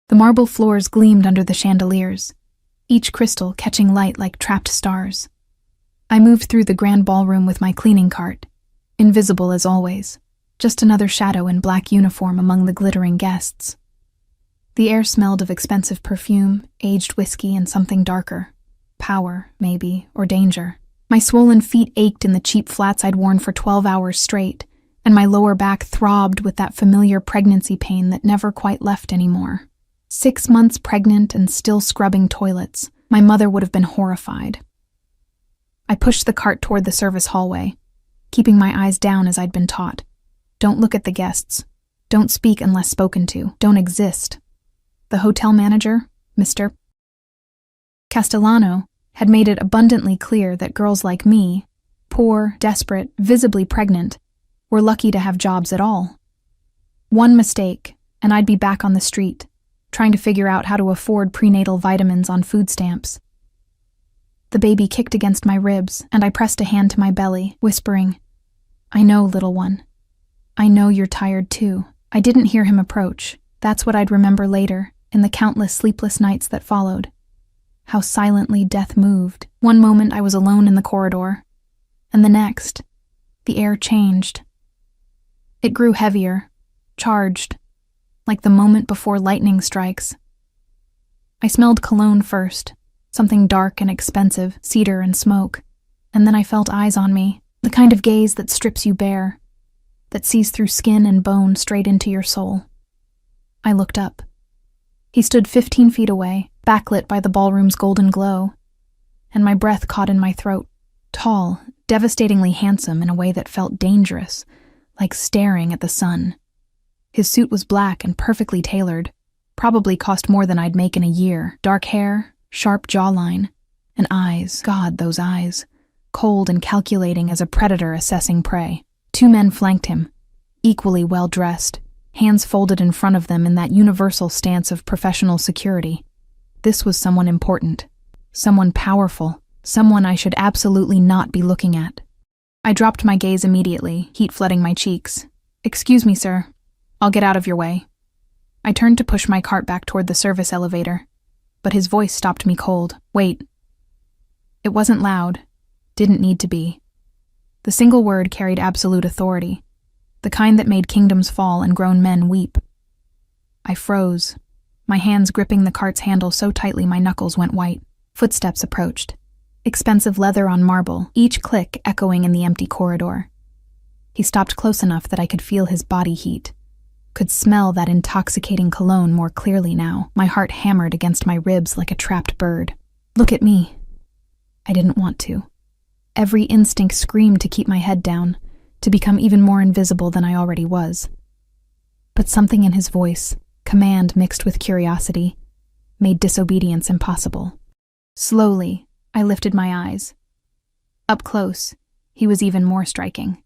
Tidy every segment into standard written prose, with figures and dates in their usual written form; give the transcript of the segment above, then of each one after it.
The marble floors gleamed under the chandeliers, each crystal catching light like trapped stars. I moved through the grand ballroom with my cleaning cart, invisible as always, just another shadow in black uniform among the glittering guests. The air smelled of expensive perfume, aged whiskey, and something darker. Power, maybe, or danger. My swollen feet ached in the cheap flats I'd worn for 12 hours straight, and my lower back throbbed with that familiar pregnancy pain that never quite left anymore. 6 months pregnant and still scrubbing toilets, my mother would have been horrified. I pushed the cart toward the service hallway, keeping my eyes down as I'd been taught. Don't look at the guests. Don't speak unless spoken to. Don't exist. The hotel manager, Mr. Castellano, had made it abundantly clear that girls like me, poor, desperate, visibly pregnant, were lucky to have jobs at all. One mistake, and I'd be back on the street, trying to figure out how to afford prenatal vitamins on food stamps. The baby kicked against my ribs, and I pressed a hand to my belly, whispering, "I know, little one. I know you're tired too." I didn't hear him approach. That's what I'd remember later, in the countless sleepless nights that followed. How silently death moved. One moment I was alone in the corridor, and the next, the air changed. It grew heavier, charged, like the moment before lightning strikes. I smelled cologne first, something dark and expensive, cedar and smoke, and then I felt eyes on me, the kind of gaze that strips you bare, that sees through skin and bone straight into your soul. I looked up. He stood 15 feet away, backlit by the ballroom's golden glow, and my breath caught in my throat. Tall, devastatingly handsome in a way that felt dangerous, like staring at the sun. His suit was black and perfectly tailored, probably cost more than I'd make in a year. Dark hair, sharp jawline, and eyes, God, those eyes, cold and calculating as a predator assessing prey. 2 men flanked him, equally well-dressed, hands folded in front of them in that universal stance of professional security. This was someone important, someone powerful, someone I should absolutely not be looking at. I dropped my gaze immediately, heat flooding my cheeks. "Excuse me, sir. I'll get out of your way." I turned to push my cart back toward the service elevator, but his voice stopped me cold. "Wait." It wasn't loud, didn't need to be. The single word carried absolute authority, the kind that made kingdoms fall and grown men weep. I froze, my hands gripping the cart's handle so tightly my knuckles went white. Footsteps approached, expensive leather on marble, each click echoing in the empty corridor. He stopped close enough that I could feel his body heat, could smell that intoxicating cologne more clearly now. My heart hammered against my ribs like a trapped bird. "Look at me." I didn't want to. Every instinct screamed to keep my head down, to become even more invisible than I already was. But something in his voice, command mixed with curiosity, made disobedience impossible. Slowly, I lifted my eyes. Up close, he was even more striking.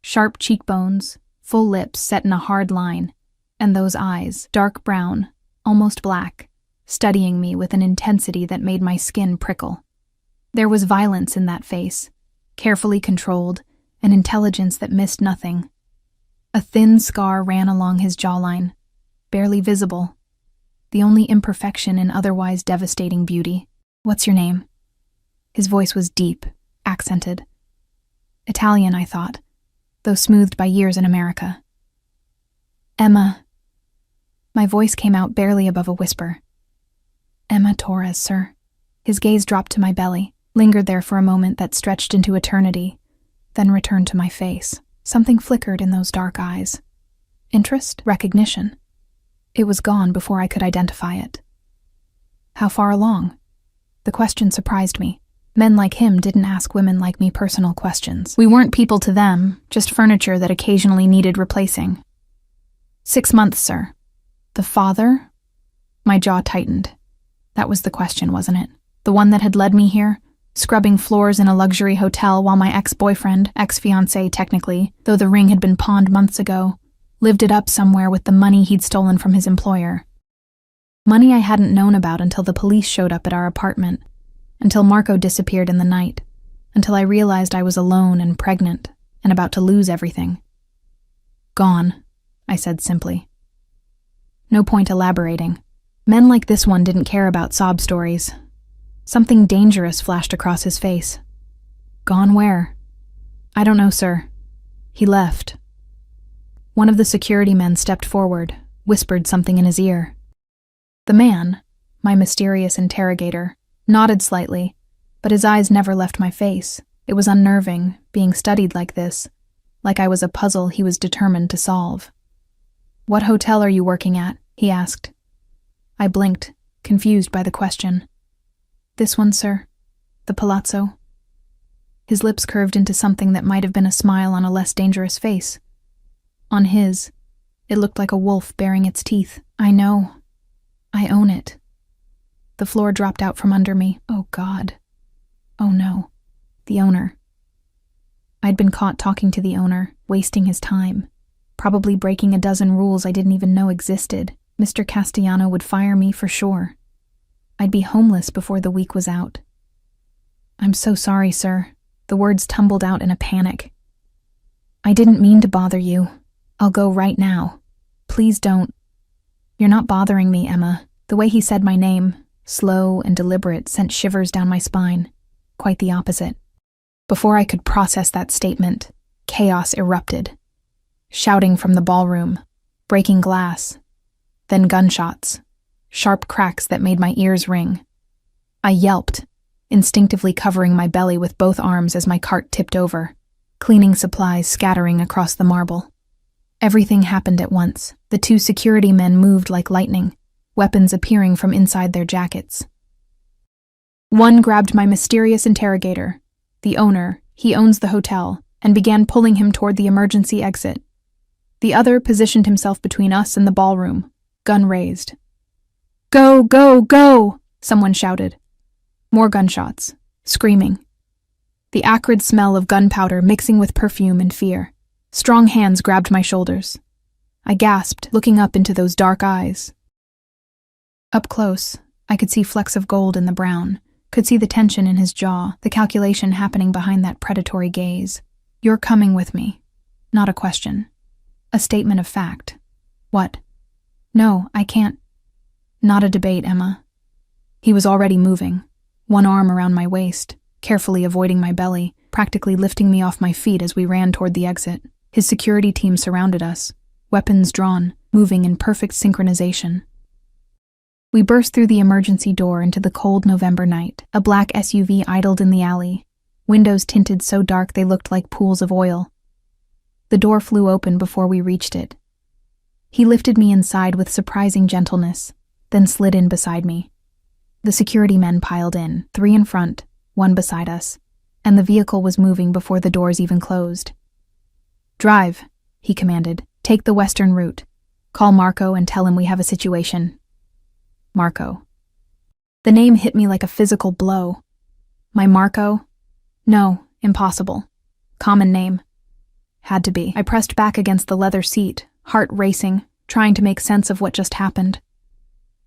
Sharp cheekbones, full lips set in a hard line, and those eyes, dark brown, almost black, studying me with an intensity that made my skin prickle. There was violence in that face, carefully controlled, an intelligence that missed nothing. A thin scar ran along his jawline, barely visible, the only imperfection in otherwise devastating beauty. "What's your name?" His voice was deep, accented. Italian, I thought, though smoothed by years in America. "Emma." My voice came out barely above a whisper. "Emma Torres, sir." His gaze dropped to my belly, lingered there for a moment that stretched into eternity, then returned to my face. Something flickered in those dark eyes. Interest? Recognition. It was gone before I could identify it. "How far along?" The question surprised me. Men like him didn't ask women like me personal questions. We weren't people to them, just furniture that occasionally needed replacing. 6 months, sir." "The father?" My jaw tightened. That was the question, wasn't it? The one that had led me here? Scrubbing floors in a luxury hotel while my ex-boyfriend, ex-fiancé technically, though the ring had been pawned months ago, lived it up somewhere with the money he'd stolen from his employer. Money I hadn't known about until the police showed up at our apartment, until Marco disappeared in the night, until I realized I was alone and pregnant and about to lose everything. "Gone," I said simply. No point elaborating. Men like this one didn't care about sob stories. Something dangerous flashed across his face. Gone where? I don't know, sir. He left. One of the security men stepped forward, whispered something in his ear. The man, my mysterious interrogator, nodded slightly, but his eyes never left my face. It was unnerving, being studied like this, like I was a puzzle he was determined to solve. What hotel are you working at? He asked. I blinked, confused by the question. This one, sir. The Palazzo. His lips curved into something that might have been a smile on a less dangerous face. On his, it looked like a wolf baring its teeth. I know. I own it. The floor dropped out from under me. Oh, God. Oh, no. The owner. I'd been caught talking to the owner, wasting his time, probably breaking a dozen rules I didn't even know existed. Mr. Castellano would fire me for sure. I'd be homeless before the week was out. I'm so sorry, sir. The words tumbled out in a panic. I didn't mean to bother you. I'll go right now. Please don't. You're not bothering me, Emma. The way he said my name, slow and deliberate, sent shivers down my spine. Quite the opposite. Before I could process that statement, chaos erupted. Shouting from the ballroom, breaking glass, then gunshots, sharp cracks that made my ears ring. I yelped, instinctively covering my belly with both arms as my cart tipped over, cleaning supplies scattering across the marble. Everything happened at once. The two security men moved like lightning, weapons appearing from inside their jackets. One grabbed my mysterious interrogator, the owner, he owns the hotel, and began pulling him toward the emergency exit. The other positioned himself between us and the ballroom, gun raised. Go, go, go! Someone shouted. More gunshots, screaming. The acrid smell of gunpowder mixing with perfume and fear. Strong hands grabbed my shoulders. I gasped, looking up into those dark eyes. Up close, I could see flecks of gold in the brown, could see the tension in his jaw, the calculation happening behind that predatory gaze. You're coming with me. Not a question. A statement of fact. What? No, I can't. Not a debate, Emma. He was already moving, one arm around my waist, carefully avoiding my belly, practically lifting me off my feet as we ran toward the exit. His security team surrounded us, weapons drawn, moving in perfect synchronization. We burst through the emergency door into the cold November night. A black SUV idled in the alley, windows tinted so dark they looked like pools of oil. The door flew open before we reached it. He lifted me inside with surprising gentleness, then slid in beside me. The security men piled in, 3 in front, 1 beside us, and the vehicle was moving before the doors even closed. Drive, he commanded. Take the western route. Call Marco and tell him we have a situation. Marco. The name hit me like a physical blow. My Marco? No, impossible. Common name. Had to be. I pressed back against the leather seat, heart racing, trying to make sense of what just happened.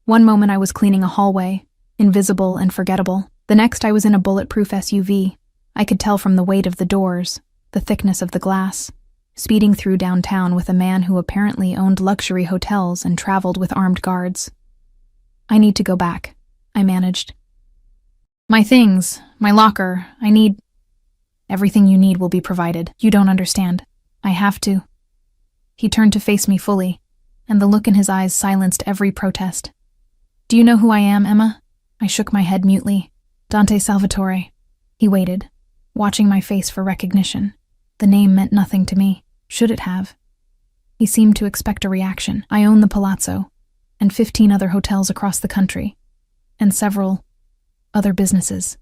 One moment I was cleaning a hallway, invisible and forgettable. The next I was in a bulletproof SUV. I could tell from the weight of the doors, the thickness of the glass, speeding through downtown with a man who apparently owned luxury hotels and traveled with armed guards. I need to go back, I managed. My things, my locker, I need... Everything you need will be provided. You don't understand. I have to. He turned to face me fully, and the look in his eyes silenced every protest. Do you know who I am, Emma? I shook my head mutely. Dante Salvatore. He waited, watching my face for recognition. The name meant nothing to me. Should it have? He seemed to expect a reaction. I own the Palazzo, and 15 other hotels across the country, and several other businesses.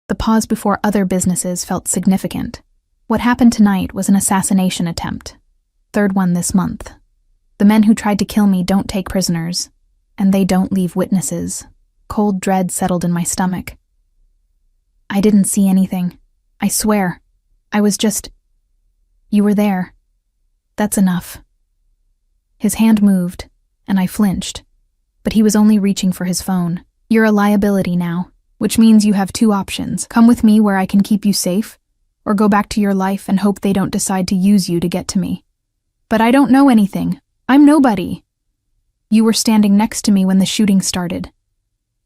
The pause before other businesses felt significant. What happened tonight was an assassination attempt. 3rd one this month. The men who tried to kill me don't take prisoners, and they don't leave witnesses. Cold dread settled in my stomach. I didn't see anything. I swear. I was just... You were there. That's enough. His hand moved, and I flinched, but he was only reaching for his phone. You're a liability now, which means you have 2 options. Come with me where I can keep you safe, or go back to your life and hope they don't decide to use you to get to me. But I don't know anything. I'm nobody. You were standing next to me when the shooting started.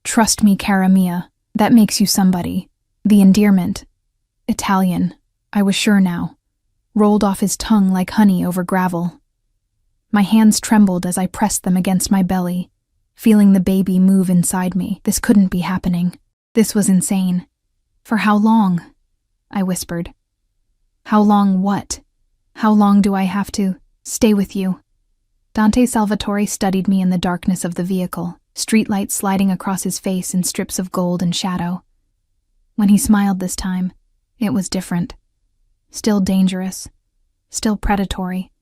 Trust me, cara mia, that makes you somebody. The endearment. Italian, I was sure now, rolled off his tongue like honey over gravel. My hands trembled as I pressed them against my belly, feeling the baby move inside me. This couldn't be happening. This was insane. For how long? I whispered. How long what? How long do I have to stay with you? Dante Salvatore studied me in the darkness of the vehicle, streetlights sliding across his face in strips of gold and shadow. When he smiled this time, it was different. Still dangerous, still predatory,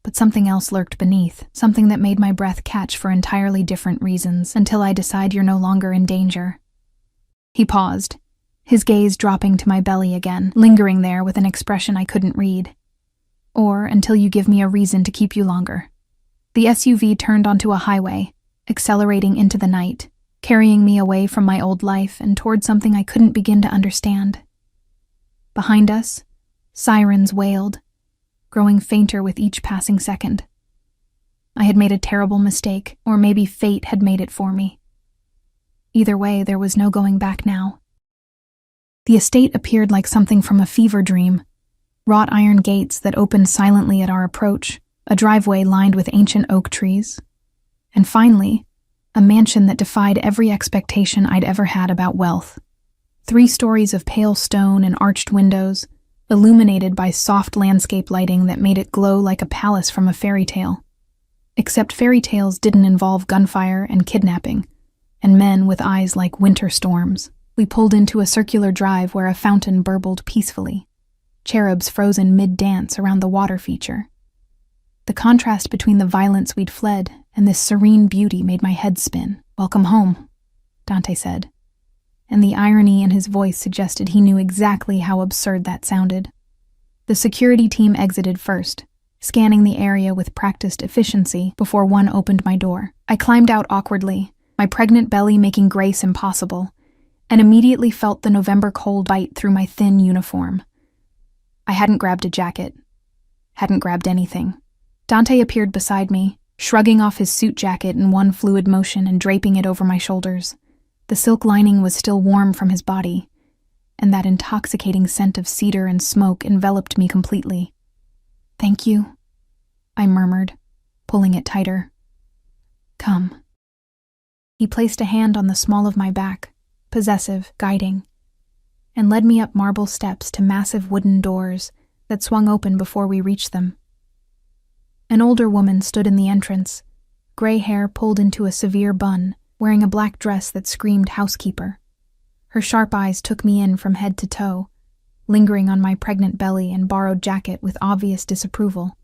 but something else lurked beneath, something that made my breath catch for entirely different reasons, until I decide you're no longer in danger. He paused, his gaze dropping to my belly again, lingering there with an expression I couldn't read. Or until you give me a reason to keep you longer. The SUV turned onto a highway, accelerating into the night, carrying me away from my old life and toward something I couldn't begin to understand. Behind us, sirens wailed, growing fainter with each passing second. I had made a terrible mistake, or maybe fate had made it for me. Either way, there was no going back now. The estate appeared like something from a fever dream. Wrought iron gates that opened silently at our approach, a driveway lined with ancient oak trees, and finally, a mansion that defied every expectation I'd ever had about wealth. 3 stories of pale stone and arched windows, illuminated by soft landscape lighting that made it glow like a palace from a fairy tale. Except fairy tales didn't involve gunfire and kidnapping, and men with eyes like winter storms. We pulled into a circular drive where a fountain burbled peacefully, cherubs frozen mid-dance around the water feature. The contrast between the violence we'd fled and this serene beauty made my head spin. "Welcome home," Dante said, and the irony in his voice suggested he knew exactly how absurd that sounded. The security team exited first, scanning the area with practiced efficiency before one opened my door. I climbed out awkwardly, my pregnant belly making grace impossible, and immediately felt the November cold bite through my thin uniform. I hadn't grabbed a jacket, hadn't grabbed anything. Dante appeared beside me, shrugging off his suit jacket in one fluid motion and draping it over my shoulders. The silk lining was still warm from his body, and that intoxicating scent of cedar and smoke enveloped me completely. "Thank you," I murmured, pulling it tighter. "Come." He placed a hand on the small of my back, possessive, guiding, and led me up marble steps to massive wooden doors that swung open before we reached them. An older woman stood in the entrance, gray hair pulled into a severe bun, wearing a black dress that screamed housekeeper. Her sharp eyes took me in from head to toe, lingering on my pregnant belly and borrowed jacket with obvious disapproval.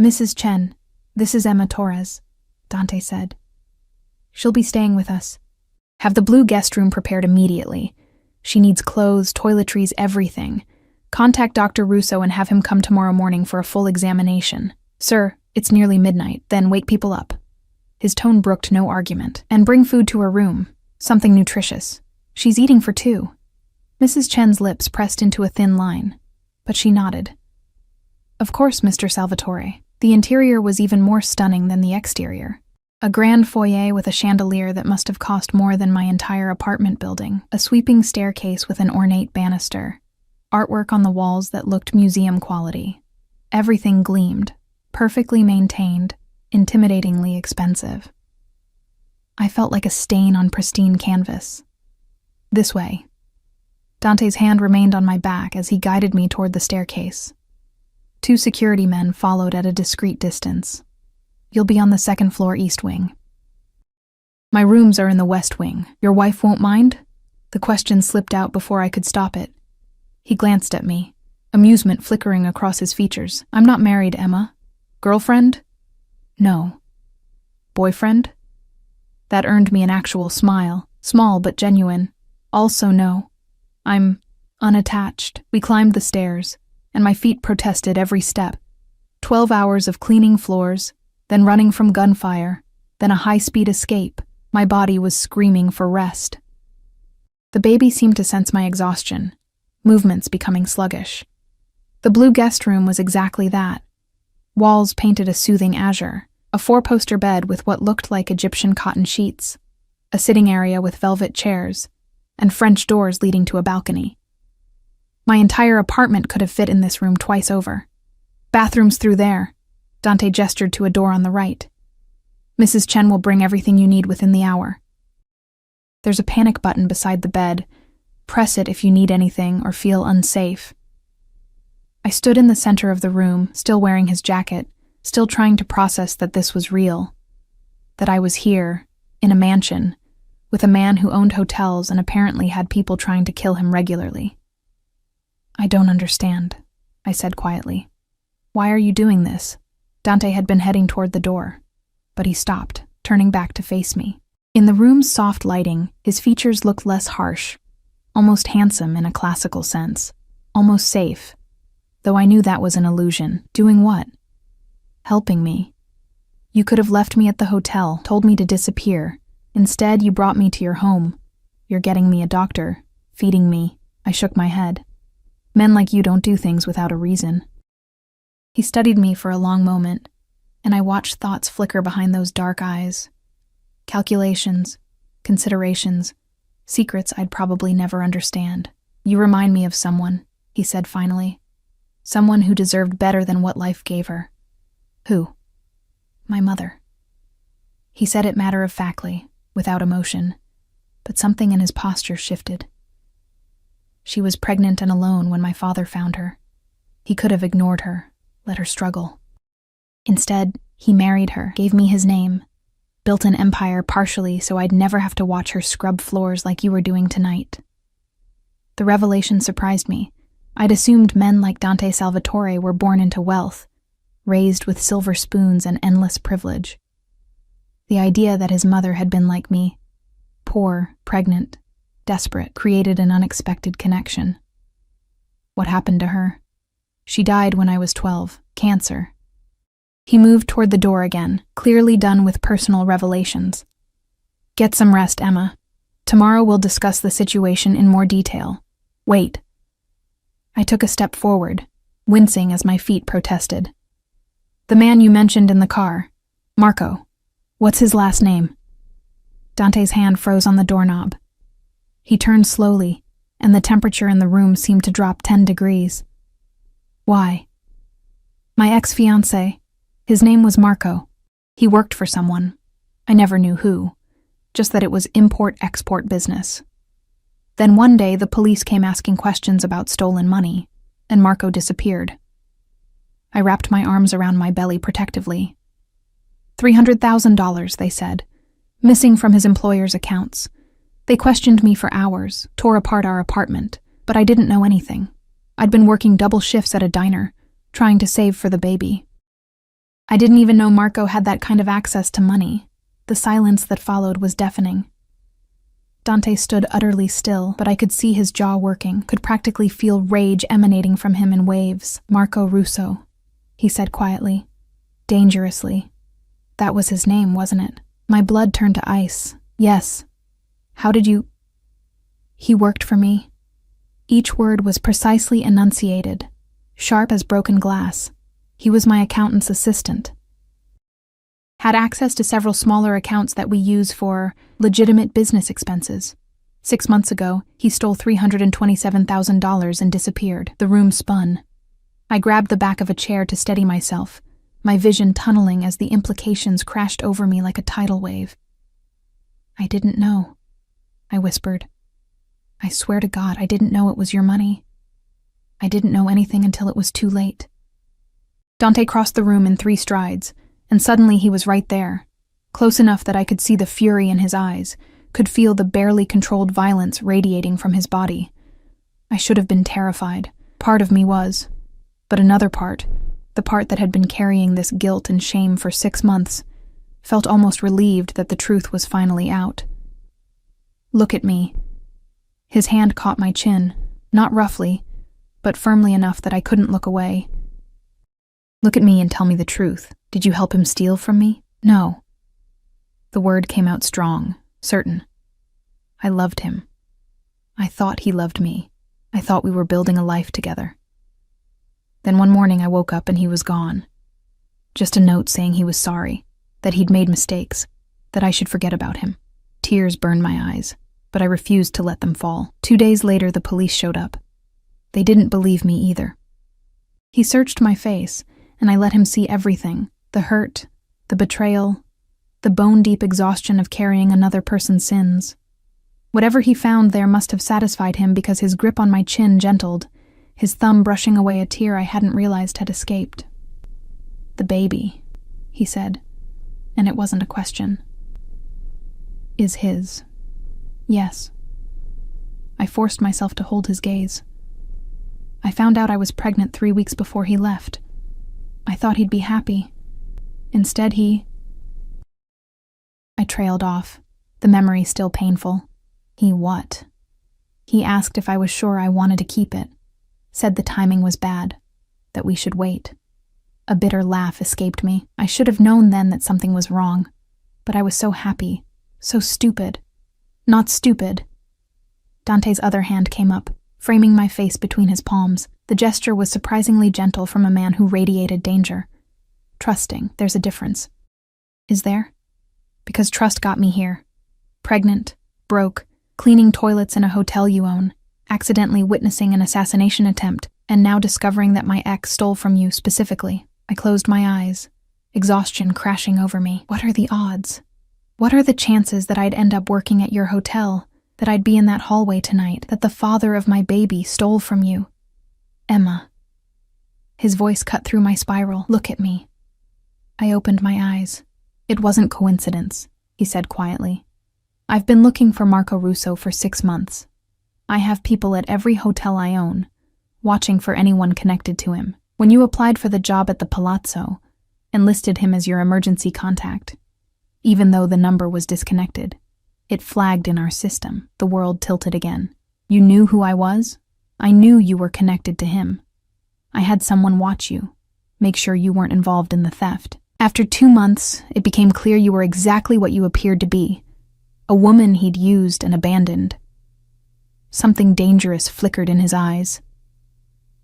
"Mrs. Chen, this is Emma Torres," Dante said. "She'll be staying with us. Have the blue guest room prepared immediately. She needs clothes, toiletries, everything. Contact Dr. Russo and have him come tomorrow morning for a full examination. Sir, it's nearly midnight, then wake people up." His tone brooked no argument. "And bring food to her room, something nutritious. She's eating for 2. Mrs. Chen's lips pressed into a thin line, but she nodded. "Of course, Mr. Salvatore." The interior was even more stunning than the exterior. A grand foyer with a chandelier that must have cost more than my entire apartment building, a sweeping staircase with an ornate banister, artwork on the walls that looked museum quality. Everything gleamed, perfectly maintained, intimidatingly expensive. I felt like a stain on pristine canvas. "This way." Dante's hand remained on my back as he guided me toward the staircase. 2 security men followed at a discreet distance. "You'll be on the 2nd floor east wing." "My rooms are in the west wing. Your wife won't mind?" The question slipped out before I could stop it. He glanced at me, amusement flickering across his features. "I'm not married, Emma. Girlfriend?" "No." "Boyfriend?" That earned me an actual smile, small but genuine. "Also no. I'm unattached." We climbed the stairs, and my feet protested every step. 12 hours of cleaning floors, then running from gunfire, then a high-speed escape. My body was screaming for rest. The baby seemed to sense my exhaustion, movements becoming sluggish. The blue guest room was exactly that. Walls painted a soothing azure, A 4-poster bed with what looked like Egyptian cotton sheets, a sitting area with velvet chairs, and French doors leading to a balcony. My entire apartment could have fit in this room twice over. Bathrooms through there. Dante gestured to a door on the right. Mrs. Chen will bring everything you need within the hour. There's a panic button beside the bed. Press it if you need anything or feel unsafe. I stood in the center of the room, still wearing his jacket, still trying to process that this was real. That I was here, in a mansion, with a man who owned hotels and apparently had people trying to kill him regularly. I don't understand, I said quietly. Why are you doing this? Dante had been heading toward the door, but he stopped, turning back to face me. In the room's soft lighting, his features looked less harsh, almost handsome in a classical sense, almost safe, though I knew that was an illusion. Doing what? Helping me. You could have left me at the hotel, told me to disappear. Instead, you brought me to your home. You're getting me a doctor, feeding me. I shook my head. Men like you don't do things without a reason. He studied me for a long moment, and I watched thoughts flicker behind those dark eyes. Calculations, considerations, secrets I'd probably never understand. You remind me of someone, he said finally. Someone who deserved better than what life gave her. Who? My mother. He said it matter-of-factly, without emotion, but something in his posture shifted. She was pregnant and alone when my father found her. He could have ignored her, let her struggle. Instead, he married her, gave me his name, built an empire partially so I'd never have to watch her scrub floors like you were doing tonight. The revelation surprised me. I'd assumed men like Dante Salvatore were born into wealth, raised with silver spoons and endless privilege. The idea that his mother had been like me, poor, pregnant, desperate, created an unexpected connection. What happened to her? She died when I was 12, cancer. He moved toward the door again, clearly done with personal revelations. Get some rest, Emma. Tomorrow we'll discuss the situation in more detail. Wait. I took a step forward, wincing as my feet protested. The man you mentioned in the car, Marco. What's his last name? Dante's hand froze on the doorknob. He turned slowly, and the temperature in the room seemed to drop 10 degrees. Why? My ex-fiancé. His name was Marco. He worked for someone. I never knew who, just that it was import-export business. Then one day the police came asking questions about stolen money, and Marco disappeared. I wrapped my arms around my belly protectively. $300,000, they said, missing from his employer's accounts. They questioned me for hours, tore apart our apartment, but I didn't know anything. I'd been working double shifts at a diner, trying to save for the baby. I didn't even know Marco had that kind of access to money. The silence that followed was deafening. Dante stood utterly still, but I could see his jaw working, could practically feel rage emanating from him in waves. Marco Russo, he said quietly, dangerously. That was his name, wasn't it? My blood turned to ice. Yes. How did you... He worked for me. Each word was precisely enunciated, sharp as broken glass. He was my accountant's assistant. Had access to several smaller accounts that we use for legitimate business expenses. 6 months ago, he stole $327,000 and disappeared. The room spun. I grabbed the back of a chair to steady myself, my vision tunneling as the implications crashed over me like a tidal wave. I didn't know, I whispered. I swear to God, I didn't know it was your money. I didn't know anything until it was too late. Dante crossed the room in 3 strides, and suddenly he was right there, close enough that I could see the fury in his eyes, could feel the barely controlled violence radiating from his body. I should have been terrified. Part of me was. But another part, the part that had been carrying this guilt and shame for 6 months, felt almost relieved that the truth was finally out. Look at me. His hand caught my chin, not roughly, but firmly enough that I couldn't look away. Look at me and tell me the truth. Did you help him steal from me? No. The word came out strong, certain. I loved him. I thought he loved me. I thought we were building a life together. Then one morning I woke up and he was gone. Just a note saying he was sorry. that he'd made mistakes, that I should forget about him. Tears burned my eyes, but I refused to let them fall. 2 days later, the police showed up. They didn't believe me either. He searched my face, and I let him see everything: the hurt, the betrayal, the bone-deep exhaustion of carrying another person's sins. Whatever he found there must have satisfied him, because his grip on my chin gentled, his thumb brushing away a tear I hadn't realized had escaped. "The baby," he said, and it wasn't a question. "Is his." "Yes." I forced myself to hold his gaze. "I found out I was pregnant 3 weeks before he left. I thought he'd be happy. Instead, I trailed off, the memory still painful. He what? He asked if I was sure I wanted to keep it, said the timing was bad, that we should wait. A bitter laugh escaped me. I should have known then that something was wrong, but I was so happy, so stupid. Not stupid. Dante's other hand came up, framing my face between his palms. The gesture was surprisingly gentle from a man who radiated danger. Trusting, there's a difference. Is there? Because trust got me here. Pregnant, broke, cleaning toilets in a hotel you own, accidentally witnessing an assassination attempt, and now discovering that my ex stole from you specifically. I closed my eyes, exhaustion crashing over me. What are the odds? What are the chances that I'd end up working at your hotel, that I'd be in that hallway tonight, that the father of my baby stole from you? Emma. His voice cut through my spiral. Look at me. I opened my eyes. It wasn't coincidence, he said quietly. I've been looking for Marco Russo for 6 months. I have people at every hotel I own, watching for anyone connected to him. When you applied for the job at the Palazzo and listed him as your emergency contact, even though the number was disconnected, it flagged in our system. The world tilted again. You knew who I was? I knew you were connected to him. I had someone watch you, make sure you weren't involved in the theft. After 2 months, it became clear you were exactly what you appeared to be, a woman he'd used and abandoned. Something dangerous flickered in his eyes.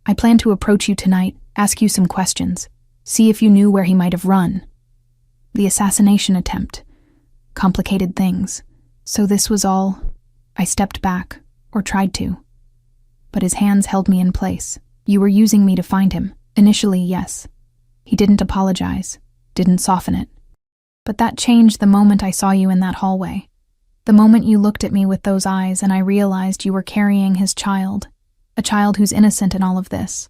I plan to approach you tonight, ask you some questions, see if you knew where he might have run. The assassination attempt. Complicated things. So this was all. I stepped back, or tried to. But his hands held me in place. You were using me to find him. Initially, yes. He didn't apologize, didn't soften it. But that changed the moment I saw you in that hallway. The moment you looked at me with those eyes and I realized you were carrying his child, a child who's innocent in all of this.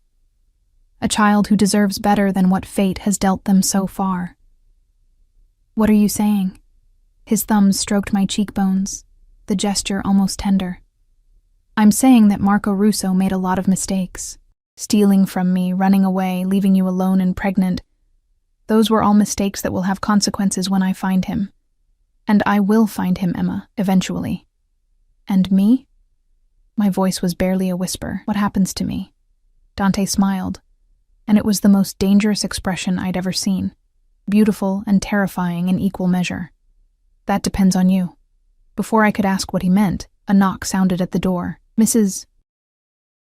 A child who deserves better than what fate has dealt them so far. What are you saying? His thumbs stroked my cheekbones, the gesture almost tender. I'm saying that Marco Russo made a lot of mistakes. Stealing from me, running away, leaving you alone and pregnant. Those were all mistakes that will have consequences when I find him. And I will find him, Emma, eventually. And me? My voice was barely a whisper. What happens to me? Dante smiled, and it was the most dangerous expression I'd ever seen. Beautiful and terrifying in equal measure. That depends on you. Before I could ask what he meant, a knock sounded at the door. Mrs.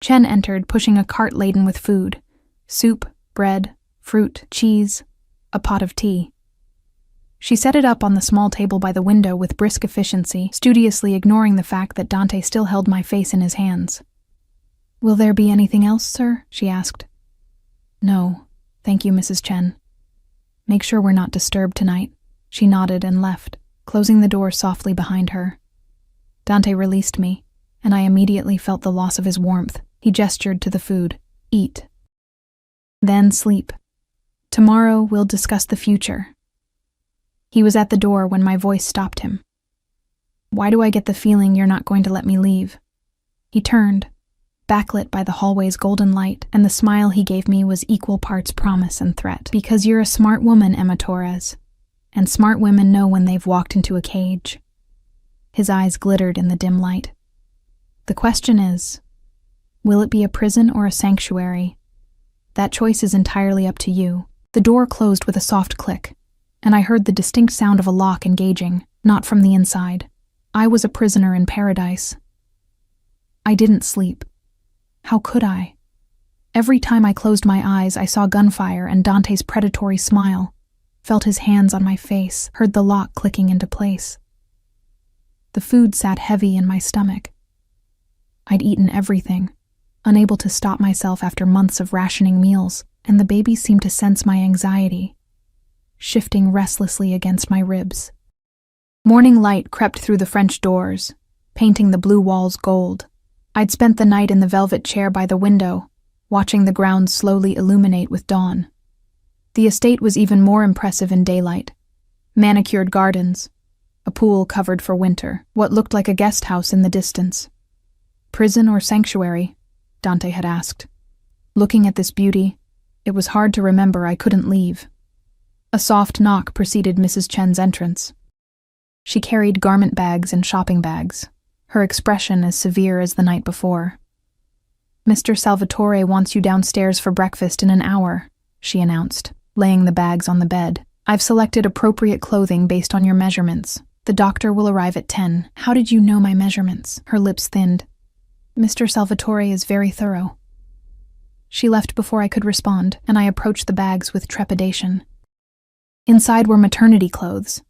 Chen entered, pushing a cart laden with food. Soup, bread, fruit, cheese, a pot of tea. She set it up on the small table by the window with brisk efficiency, studiously ignoring the fact that Dante still held my face in his hands. Will there be anything else, sir? She asked. No, thank you, Mrs. Chen. Make sure we're not disturbed tonight. She nodded and left, closing the door softly behind her. Dante released me, and I immediately felt the loss of his warmth. He gestured to the food. Eat. Then sleep. Tomorrow we'll discuss the future. He was at the door when my voice stopped him. Why do I get the feeling you're not going to let me leave? He turned, backlit by the hallway's golden light, and the smile he gave me was equal parts promise and threat. Because you're a smart woman, Emma Torres, and smart women know when they've walked into a cage. His eyes glittered in the dim light. The question is, will it be a prison or a sanctuary? That choice is entirely up to you. The door closed with a soft click, and I heard the distinct sound of a lock engaging, not from the inside. I was a prisoner in paradise. I didn't sleep. How could I? Every time I closed my eyes, I saw gunfire and Dante's predatory smile. felt his hands on my face, heard the lock clicking into place. The food sat heavy in my stomach. I'd eaten everything, unable to stop myself after months of rationing meals, and the baby seemed to sense my anxiety, shifting restlessly against my ribs. Morning light crept through the French doors, painting the blue walls gold. I'd spent the night in the velvet chair by the window, watching the grounds slowly illuminate with dawn. The estate was even more impressive in daylight. Manicured gardens, a pool covered for winter, what looked like a guest house in the distance. Prison or sanctuary? Dante had asked. Looking at this beauty, it was hard to remember I couldn't leave. A soft knock preceded Mrs. Chen's entrance. She carried garment bags and shopping bags, her expression as severe as the night before. "Mr. Salvatore wants you downstairs for breakfast in an hour," she announced, laying the bags on the bed. "I've selected appropriate clothing based on your measurements. The doctor will arrive at 10. "How did you know my measurements?" Her lips thinned. "Mr. Salvatore is very thorough." She left before I could respond, and I approached the bags with trepidation. Inside were maternity clothes.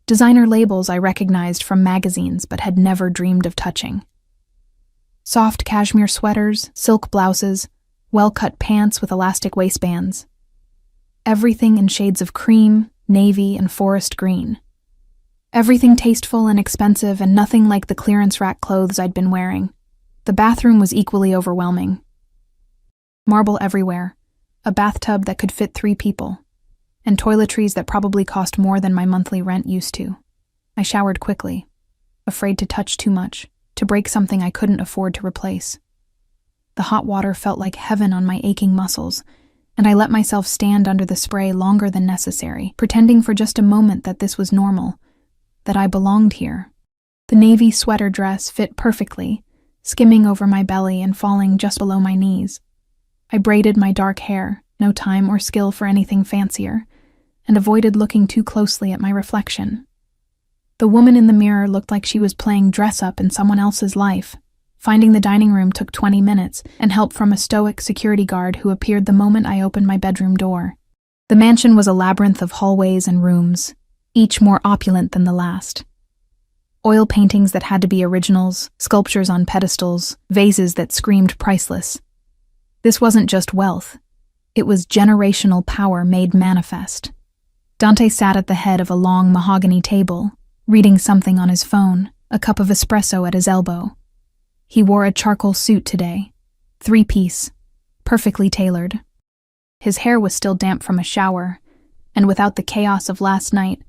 Designer labels I recognized from magazines but had never dreamed of touching. Soft cashmere sweaters, silk blouses, well-cut pants with elastic waistbands. Everything in shades of cream, navy, and forest green. Everything tasteful and expensive and nothing like the clearance rack clothes I'd been wearing. The bathroom was equally overwhelming. Marble everywhere, a bathtub that could fit 3 people, and toiletries that probably cost more than my monthly rent used to. I showered quickly, afraid to touch too much, to break something I couldn't afford to replace. The hot water felt like heaven on my aching muscles, and I let myself stand under the spray longer than necessary, pretending for just a moment that this was normal, that I belonged here. The navy sweater dress fit perfectly, skimming over my belly and falling just below my knees. I braided my dark hair, no time or skill for anything fancier, and avoided looking too closely at my reflection. The woman in the mirror looked like she was playing dress-up in someone else's life. Finding the dining room took 20 minutes, and help from a stoic security guard who appeared the moment I opened my bedroom door. The mansion was a labyrinth of hallways and rooms, each more opulent than the last. Oil paintings that had to be originals, sculptures on pedestals, vases that screamed priceless. This wasn't just wealth. It was generational power made manifest. Dante sat at the head of a long mahogany table, reading something on his phone, a cup of espresso at his elbow. He wore a charcoal suit today, 3-piece, perfectly tailored. His hair was still damp from a shower, and without the chaos of last night,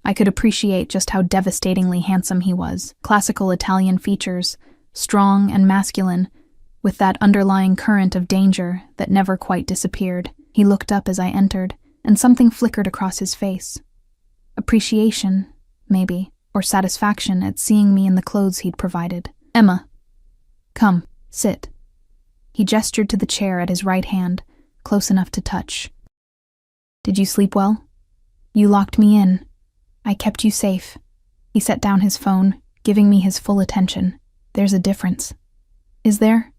I could appreciate just how devastatingly handsome he was. Classical Italian features, strong and masculine, with that underlying current of danger that never quite disappeared. He looked up as I entered, and something flickered across his face. Appreciation, maybe, or satisfaction at seeing me in the clothes he'd provided. "Emma, come, sit." He gestured to the chair at his right hand, close enough to touch. "Did you sleep well? You locked me in. I kept you safe." He set down his phone, giving me his full attention. "There's a difference." "Is there?"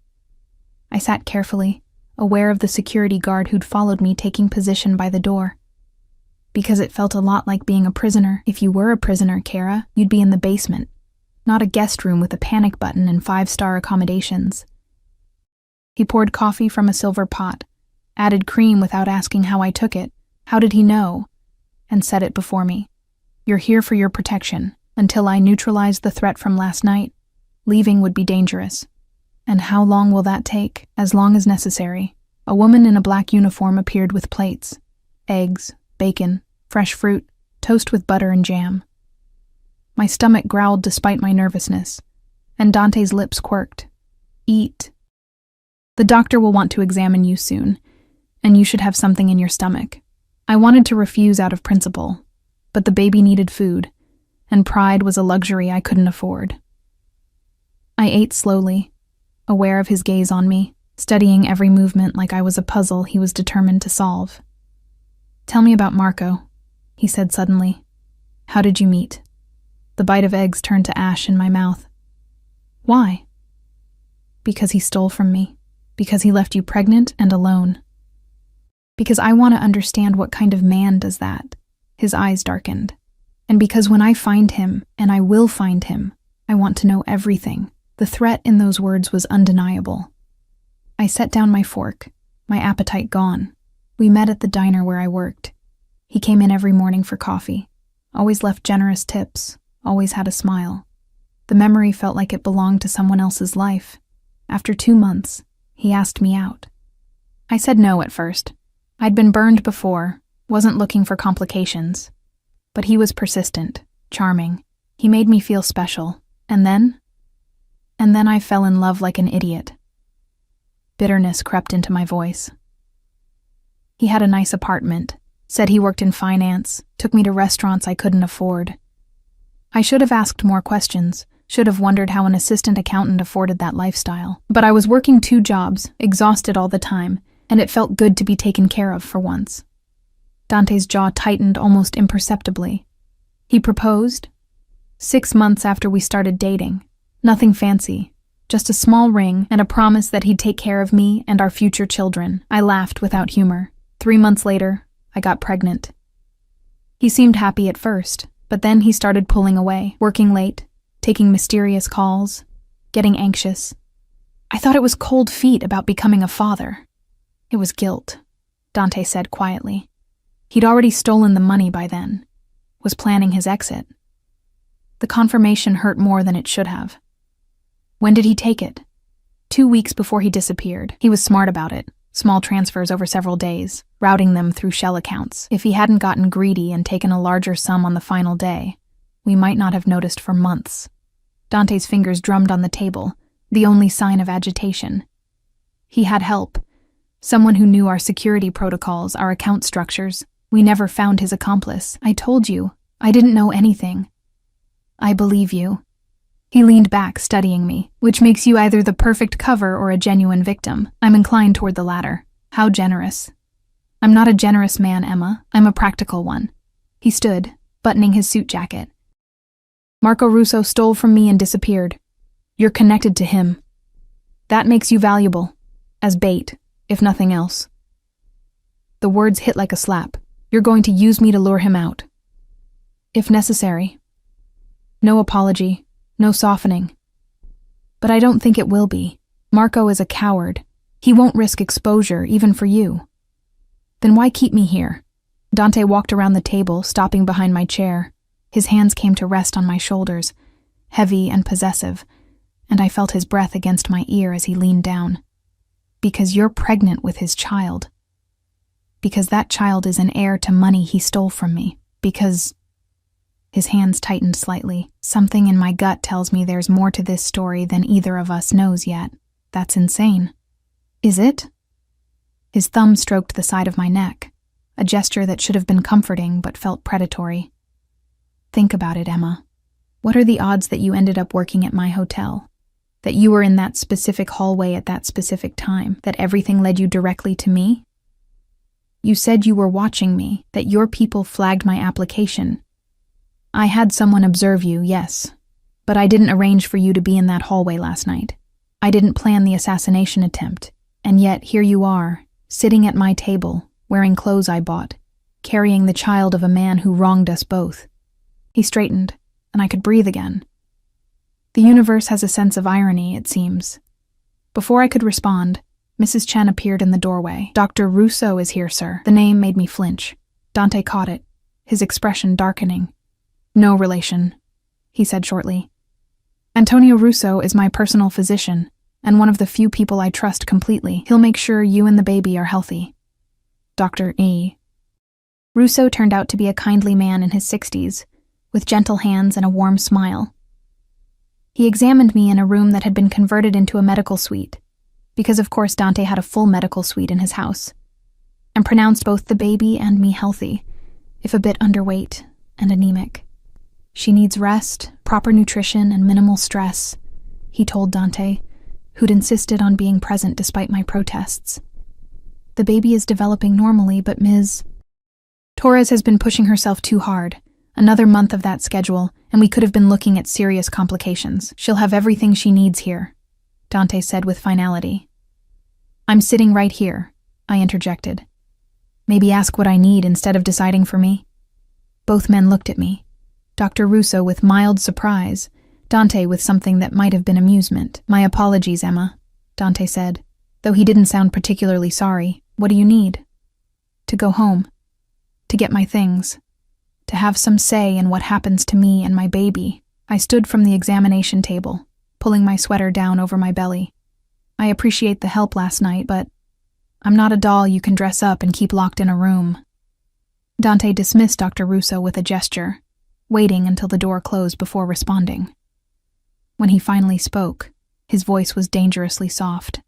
I sat carefully, aware of the security guard who'd followed me taking position by the door. "Because it felt a lot like being a prisoner. If you were a prisoner, Kara, you'd be in the basement, not a guest room with a panic button and 5-star accommodations." He poured coffee from a silver pot, added cream without asking how I took it, how did he know, and set it before me. "You're here for your protection. Until I neutralized the threat from last night, leaving would be dangerous. And how long will that take? As long as necessary." A woman in a black uniform appeared with plates. Eggs, bacon, fresh fruit, toast with butter and jam. My stomach growled despite my nervousness, and Dante's lips quirked. "Eat. The doctor will want to examine you soon, and you should have something in your stomach." I wanted to refuse out of principle, but the baby needed food, and pride was a luxury I couldn't afford. I ate slowly, aware of his gaze on me, studying every movement like I was a puzzle he was determined to solve. "Tell me about Marco," he said suddenly. "How did you meet?" The bite of eggs turned to ash in my mouth. "Why?" "Because he stole from me. Because he left you pregnant and alone. Because I want to understand what kind of man does that." His eyes darkened. And because when I find him, and I will find him, I want to know everything. The threat in those words was undeniable. I set down my fork, my appetite gone. We met at the diner where I worked. He came in every morning for coffee, always left generous tips, always had a smile. The memory felt like it belonged to someone else's life. After 2 months, he asked me out. I said no at first. I'd been burned before, wasn't looking for complications. But he was persistent, charming. He made me feel special. And then I fell in love like an idiot. Bitterness crept into my voice. He had a nice apartment, said he worked in finance, took me to restaurants I couldn't afford. I should have asked more questions, should have wondered how an assistant accountant afforded that lifestyle. But I was working 2 jobs, exhausted all the time, and it felt good to be taken care of for once. Dante's jaw tightened almost imperceptibly. He proposed 6 months after we started dating. Nothing fancy, just a small ring and a promise that he'd take care of me and our future children. I laughed without humor. 3 months later, I got pregnant. He seemed happy at first, but then he started pulling away, working late, taking mysterious calls, getting anxious. I thought it was cold feet about becoming a father. It was guilt, Dante said quietly. He'd already stolen the money by then, was planning his exit. The confirmation hurt more than it should have. When did he take it? 2 weeks before he disappeared. He was smart about it. Small transfers over several days, routing them through shell accounts. If he hadn't gotten greedy and taken a larger sum on the final day, we might not have noticed for months. Dante's fingers drummed on the table, the only sign of agitation. He had help. Someone who knew our security protocols, our account structures. We never found his accomplice. I told you, I didn't know anything. I believe you. He leaned back, studying me, which makes you either the perfect cover or a genuine victim. I'm inclined toward the latter. How generous. I'm not a generous man, Emma. I'm a practical one. He stood, buttoning his suit jacket. Marco Russo stole from me and disappeared. You're connected to him. That makes you valuable. As bait, if nothing else. The words hit like a slap. You're going to use me to lure him out. If necessary. No apology. No softening. But I don't think it will be. Marco is a coward. He won't risk exposure, even for you. Then why keep me here? Dante walked around the table, stopping behind my chair. His hands came to rest on my shoulders, heavy and possessive, and I felt his breath against my ear as he leaned down. Because you're pregnant with his child. Because that child is an heir to money he stole from me. Because... His hands tightened slightly. Something in my gut tells me there's more to this story than either of us knows yet. That's insane. Is it? His thumb stroked the side of my neck, a gesture that should have been comforting but felt predatory. Think about it, Emma. What are the odds that you ended up working at my hotel? That you were in that specific hallway at that specific time? That everything led you directly to me? You said you were watching me, that your people flagged my application. I had someone observe you, yes, but I didn't arrange for you to be in that hallway last night. I didn't plan the assassination attempt, and yet here you are, sitting at my table, wearing clothes I bought, carrying the child of a man who wronged us both. He straightened, and I could breathe again. The universe has a sense of irony, it seems. Before I could respond, Mrs. Chen appeared in the doorway. Dr. Russo is here, sir. The name made me flinch. Dante caught it, his expression darkening. No relation, he said shortly. Antonio Russo is my personal physician, and one of the few people I trust completely. He'll make sure you and the baby are healthy. Dr. E. Russo turned out to be a kindly man in his 60s, with gentle hands and a warm smile. He examined me in a room that had been converted into a medical suite, because of course Dante had a full medical suite in his house, and pronounced both the baby and me healthy, if a bit underweight and anemic. She needs rest, proper nutrition, and minimal stress, he told Dante, who'd insisted on being present despite my protests. The baby is developing normally, but Ms. Torres has been pushing herself too hard. Another month of that schedule, and we could have been looking at serious complications. She'll have everything she needs here, Dante said with finality. I'm sitting right here, I interjected. Maybe ask what I need instead of deciding for me. Both men looked at me. Dr. Russo with mild surprise, Dante with something that might have been amusement. "My apologies, Emma," Dante said, though he didn't sound particularly sorry. "What do you need?" "To go home. To get my things. To have some say in what happens to me and my baby." I stood from the examination table, pulling my sweater down over my belly. "I appreciate the help last night, but I'm not a doll you can dress up and keep locked in a room." Dante dismissed Dr. Russo with a gesture, waiting until the door closed before responding. When he finally spoke, his voice was dangerously soft.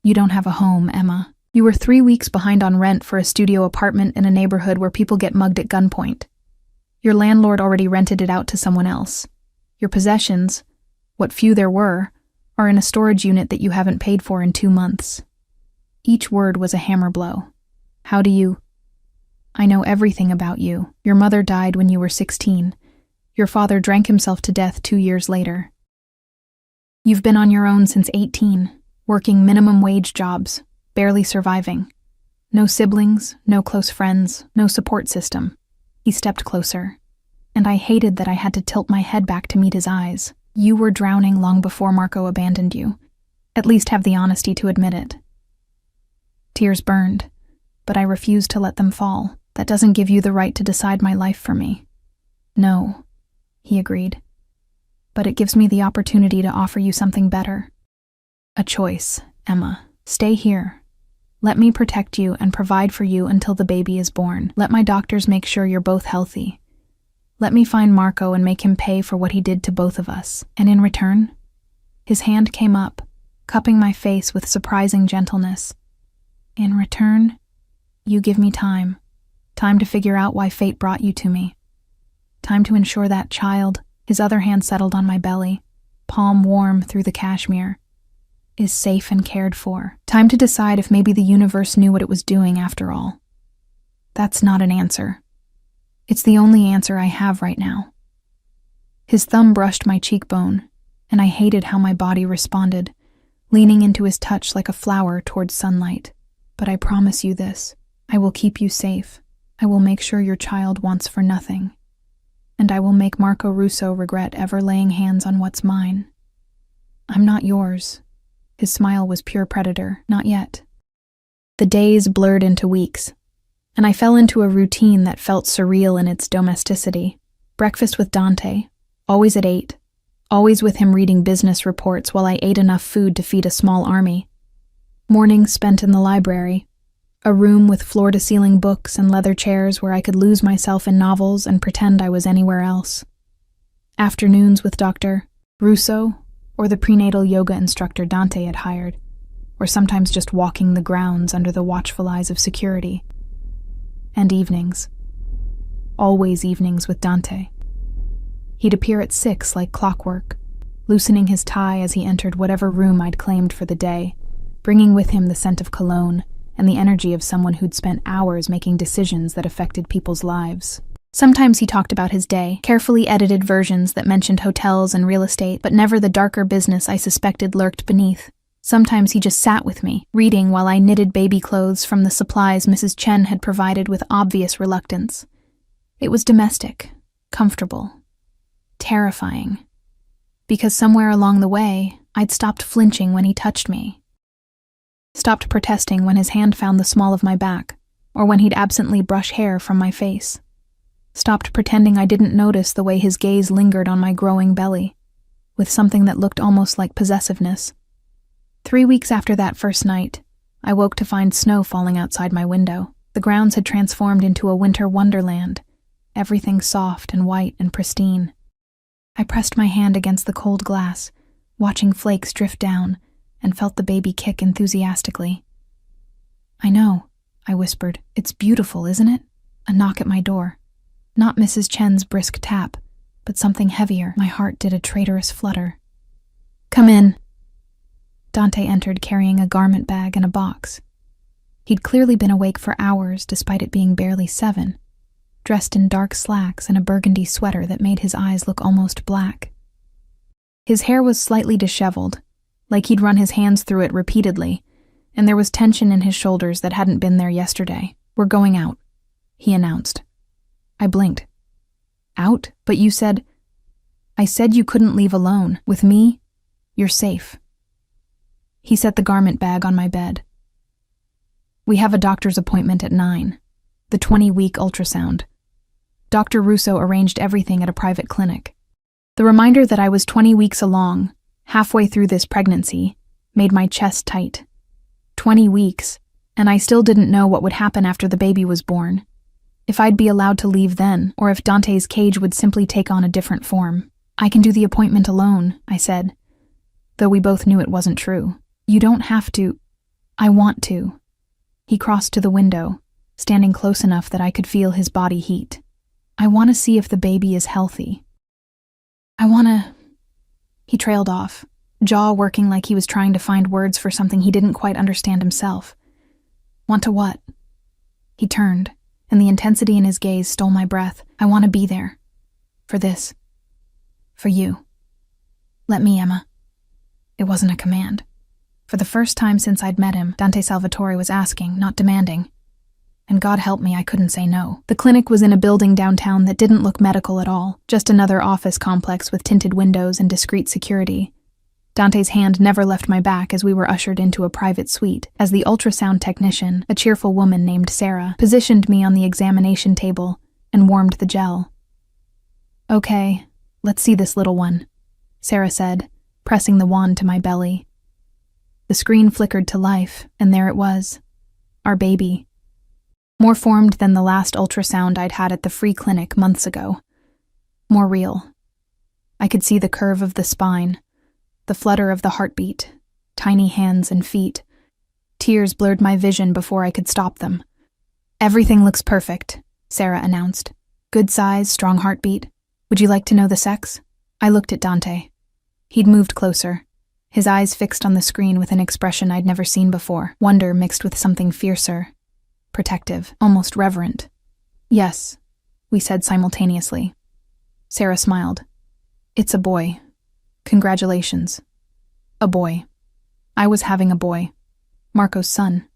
"You don't have a home, Emma. You were 3 weeks behind on rent for a studio apartment in a neighborhood where people get mugged at gunpoint. Your landlord already rented it out to someone else. Your possessions, what few there were, are in a storage unit that you haven't paid for in 2 months." Each word was a hammer blow. "How do you—" "I know everything about you. Your mother died when you were 16. Your father drank himself to death 2 years later. You've been on your own since 18, working minimum wage jobs, barely surviving. No siblings, no close friends, no support system." He stepped closer, and I hated that I had to tilt my head back to meet his eyes. "You were drowning long before Marco abandoned you. At least have the honesty to admit it." Tears burned, but I refused to let them fall. "That doesn't give you the right to decide my life for me." "No," he agreed. "But it gives me the opportunity to offer you something better. A choice, Emma. Stay here. Let me protect you and provide for you until the baby is born. Let my doctors make sure you're both healthy. Let me find Marco and make him pay for what he did to both of us. And in return," his hand came up, cupping my face with surprising gentleness. "In return, you give me time. Time to figure out why fate brought you to me. Time to ensure that child," his other hand settled on my belly, palm warm through the cashmere, "is safe and cared for. Time to decide if maybe the universe knew what it was doing after all. That's not an answer. It's the only answer I have right now." His thumb brushed my cheekbone, and I hated how my body responded, leaning into his touch like a flower towards sunlight. "But I promise you this. I will keep you safe. I will make sure your child wants for nothing. And I will make Marco Russo regret ever laying hands on what's mine. I'm not yours." His smile was pure predator. "Not yet." The days blurred into weeks, and I fell into a routine that felt surreal in its domesticity. Breakfast with Dante, always at 8, always with him reading business reports while I ate enough food to feed a small army. Mornings spent in the library, a room with floor-to-ceiling books and leather chairs where I could lose myself in novels and pretend I was anywhere else. Afternoons with Dr. Russo, or the prenatal yoga instructor Dante had hired, or sometimes just walking the grounds under the watchful eyes of security. And evenings. Always evenings with Dante. He'd appear at 6 like clockwork, loosening his tie as he entered whatever room I'd claimed for the day, bringing with him the scent of cologne and the energy of someone who'd spent hours making decisions that affected people's lives. Sometimes he talked about his day, carefully edited versions that mentioned hotels and real estate, but never the darker business I suspected lurked beneath. Sometimes he just sat with me, reading while I knitted baby clothes from the supplies Mrs. Chen had provided with obvious reluctance. It was domestic, comfortable, terrifying. Because somewhere along the way, I'd stopped flinching when he touched me. Stopped protesting when his hand found the small of my back, or when he'd absently brush hair from my face. Stopped pretending I didn't notice the way his gaze lingered on my growing belly, with something that looked almost like possessiveness. 3 weeks after that first night, I woke to find snow falling outside my window. The grounds had transformed into a winter wonderland, everything soft and white and pristine. I pressed my hand against the cold glass, watching flakes drift down, and felt the baby kick enthusiastically. "I know," I whispered. "It's beautiful, isn't it?" A knock at my door. Not Mrs. Chen's brisk tap, but something heavier. My heart did a traitorous flutter. "Come in." Dante entered carrying a garment bag and a box. He'd clearly been awake for hours despite it being barely 7, dressed in dark slacks and a burgundy sweater that made his eyes look almost black. His hair was slightly disheveled, like he'd run his hands through it repeatedly, and there was tension in his shoulders that hadn't been there yesterday. "We're going out," he announced. I blinked. Out? But you said... I said you couldn't leave alone. With me, you're safe. He set the garment bag on my bed. We have a doctor's appointment at 9. The 20-week ultrasound. Dr. Russo arranged everything at a private clinic. The reminder that I was 20 weeks along, halfway through this pregnancy, made my chest tight. 20 weeks, and I still didn't know what would happen after the baby was born. If I'd be allowed to leave then, or if Dante's cage would simply take on a different form. I can do the appointment alone, I said, though we both knew it wasn't true. You don't have to. I want to. He crossed to the window, standing close enough that I could feel his body heat. I want to see if the baby is healthy. He trailed off, jaw working like he was trying to find words for something he didn't quite understand himself. Want to what? He turned, and the intensity in his gaze stole my breath. I want to be there. For this. For you. Let me, Emma. It wasn't a command. For the first time since I'd met him, Dante Salvatore was asking, not demanding. And God help me, I couldn't say no. The clinic was in a building downtown that didn't look medical at all, just another office complex with tinted windows and discreet security. Dante's hand never left my back as we were ushered into a private suite, as the ultrasound technician, a cheerful woman named Sarah, positioned me on the examination table and warmed the gel. Okay, let's see this little one, Sarah said, pressing the wand to my belly. The screen flickered to life, and there it was. Our baby. More formed than the last ultrasound I'd had at the free clinic months ago. More real. I could see the curve of the spine, the flutter of the heartbeat, tiny hands and feet. Tears blurred my vision before I could stop them. Everything looks perfect, Sarah announced. Good size, strong heartbeat. Would you like to know the sex? I looked at Dante. He'd moved closer, his eyes fixed on the screen with an expression I'd never seen before, wonder mixed with something fiercer, protective, almost reverent. Yes, we said simultaneously. Sarah smiled. It's a boy. Congratulations. A boy. I was having a boy. Marco's son.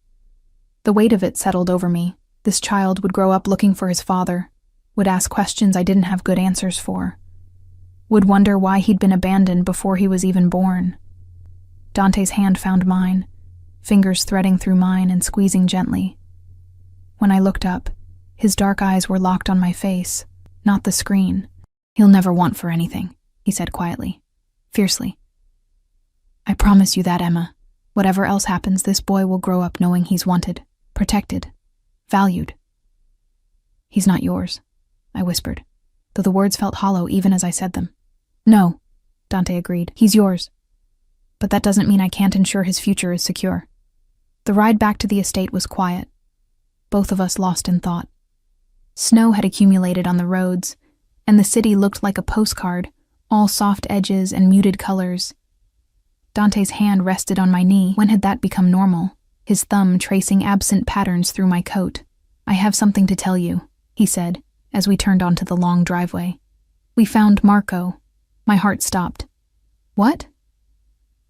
The weight of it settled over me. This child would grow up looking for his father, would ask questions I didn't have good answers for, would wonder why he'd been abandoned before he was even born. Dante's hand found mine, fingers threading through mine and squeezing gently. When I looked up, his dark eyes were locked on my face, not the screen. He'll never want for anything, he said quietly, fiercely. I promise you that, Emma. Whatever else happens, this boy will grow up knowing he's wanted, protected, valued. He's not yours, I whispered, though the words felt hollow even as I said them. No, Dante agreed. He's yours. But that doesn't mean I can't ensure his future is secure. The ride back to the estate was quiet, both of us lost in thought. Snow had accumulated on the roads, and the city looked like a postcard, all soft edges and muted colors. Dante's hand rested on my knee. When had that become normal? His thumb tracing absent patterns through my coat. I have something to tell you, he said, as we turned onto the long driveway. We found Marco. My heart stopped. What?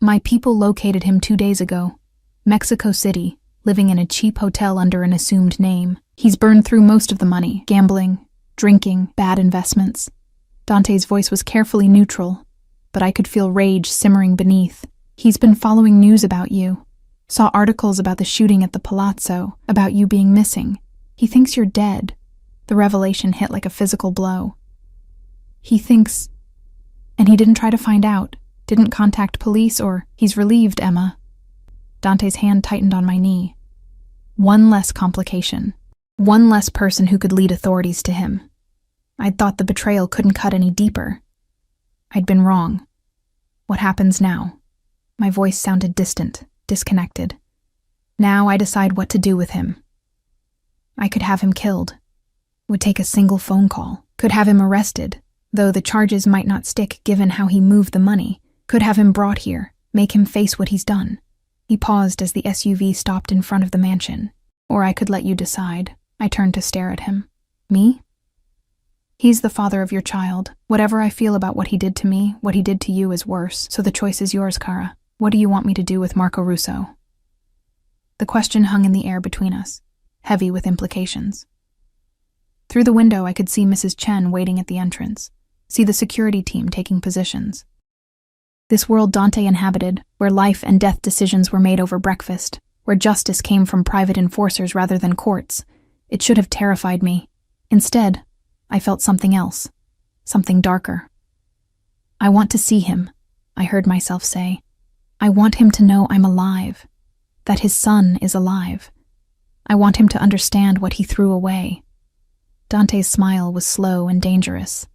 My people located him 2 days ago. Mexico City, living in a cheap hotel under an assumed name. He's burned through most of the money. Gambling, drinking, bad investments. Dante's voice was carefully neutral, but I could feel rage simmering beneath. He's been following news about you. Saw articles about the shooting at the Palazzo, about you being missing. He thinks you're dead. The revelation hit like a physical blow. He thinks... And he didn't try to find out. Didn't contact police or... He's relieved, Emma. Dante's hand tightened on my knee. One less complication. One less person who could lead authorities to him. I'd thought the betrayal couldn't cut any deeper. I'd been wrong. What happens now? My voice sounded distant, disconnected. Now I decide what to do with him. I could have him killed. Would take a single phone call. Could have him arrested, though the charges might not stick given how he moved the money. Could have him brought here, make him face what he's done. He paused as the SUV stopped in front of the mansion. Or I could let you decide. I turned to stare at him. Me? He's the father of your child. Whatever I feel about what he did to me, what he did to you is worse, so the choice is yours, Cara. What do you want me to do with Marco Russo? The question hung in the air between us, heavy with implications. Through the window, I could see Mrs. Chen waiting at the entrance, see the security team taking positions. This world Dante inhabited, where life and death decisions were made over breakfast, where justice came from private enforcers rather than courts, it should have terrified me. Instead, I felt something else, something darker. I want to see him, I heard myself say. I want him to know I'm alive, that his son is alive. I want him to understand what he threw away. Dante's smile was slow and dangerous.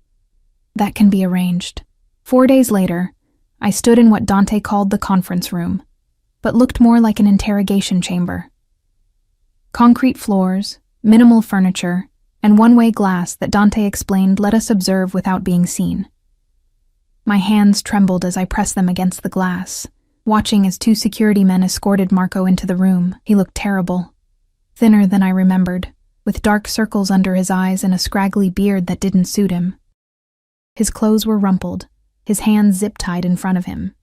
That can be arranged. 4 days later, I stood in what Dante called the conference room, but looked more like an interrogation chamber. Concrete floors, minimal furniture, and one-way glass that Dante explained let us observe without being seen. My hands trembled as I pressed them against the glass, watching as 2 security men escorted Marco into the room. He looked terrible, thinner than I remembered, with dark circles under his eyes and a scraggly beard that didn't suit him. His clothes were rumpled, his hands zip-tied in front of him.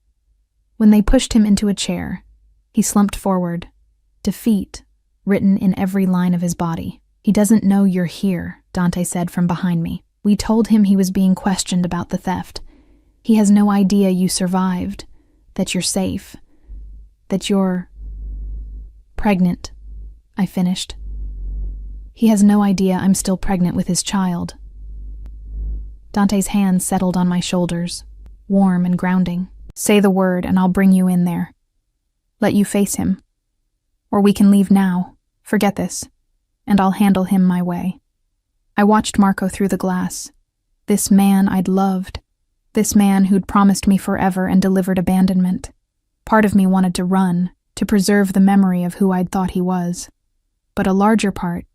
When they pushed him into a chair, he slumped forward, defeat written in every line of his body. "He doesn't know you're here," Dante said from behind me. "We told him he was being questioned about the theft. He has no idea you survived, that you're safe, that you're pregnant," I finished. "He has no idea I'm still pregnant with his child." Dante's hands settled on my shoulders, warm and grounding. "Say the word and I'll bring you in there. Let you face him. Or we can leave now, forget this, and I'll handle him my way." I watched Marco through the glass. This man I'd loved. This man who'd promised me forever and delivered abandonment. Part of me wanted to run, to preserve the memory of who I'd thought he was. But a larger part,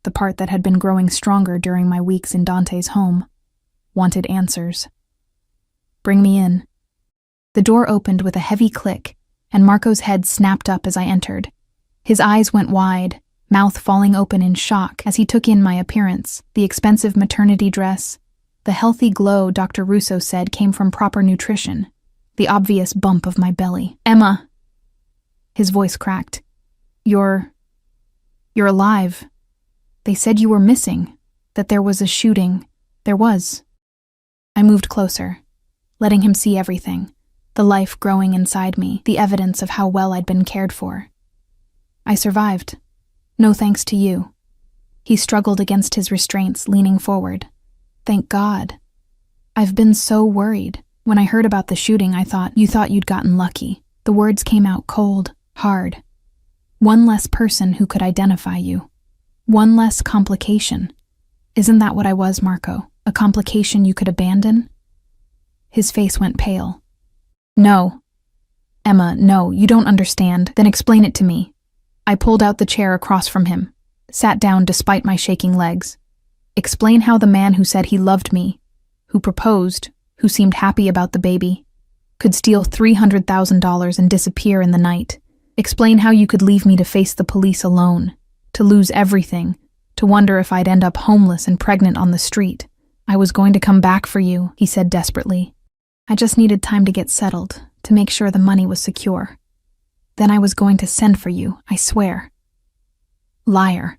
the part that had been growing stronger during my weeks in Dante's home, wanted answers. "Bring me in." The door opened with a heavy click, and Marco's head snapped up as I entered. His eyes went wide, mouth falling open in shock as he took in my appearance, the expensive maternity dress, the healthy glow Dr. Russo said came from proper nutrition, the obvious bump of my belly. "Emma!" His voice cracked. You're alive. They said you were missing, that there was a shooting. There was." I moved closer, letting him see everything, the life growing inside me, the evidence of how well I'd been cared for. "I survived. No thanks to you." He struggled against his restraints, leaning forward. "Thank God. I've been so worried. When I heard about the shooting, I thought you'd gotten lucky." The words came out cold, hard. "One less person who could identify you. One less complication. Isn't that what I was, Marco? A complication you could abandon?" His face went pale. "No. Emma, no, you don't understand. Then explain it to me." I pulled out the chair across from him, sat down despite my shaking legs. "Explain how the man who said he loved me, who proposed, who seemed happy about the baby, could steal $300,000 and disappear in the night. Explain how you could leave me to face the police alone, to lose everything, to wonder if I'd end up homeless and pregnant on the street. I was going to come back for you," he said desperately. "I just needed time to get settled, to make sure the money was secure. Then I was going to send for you, I swear." Liar.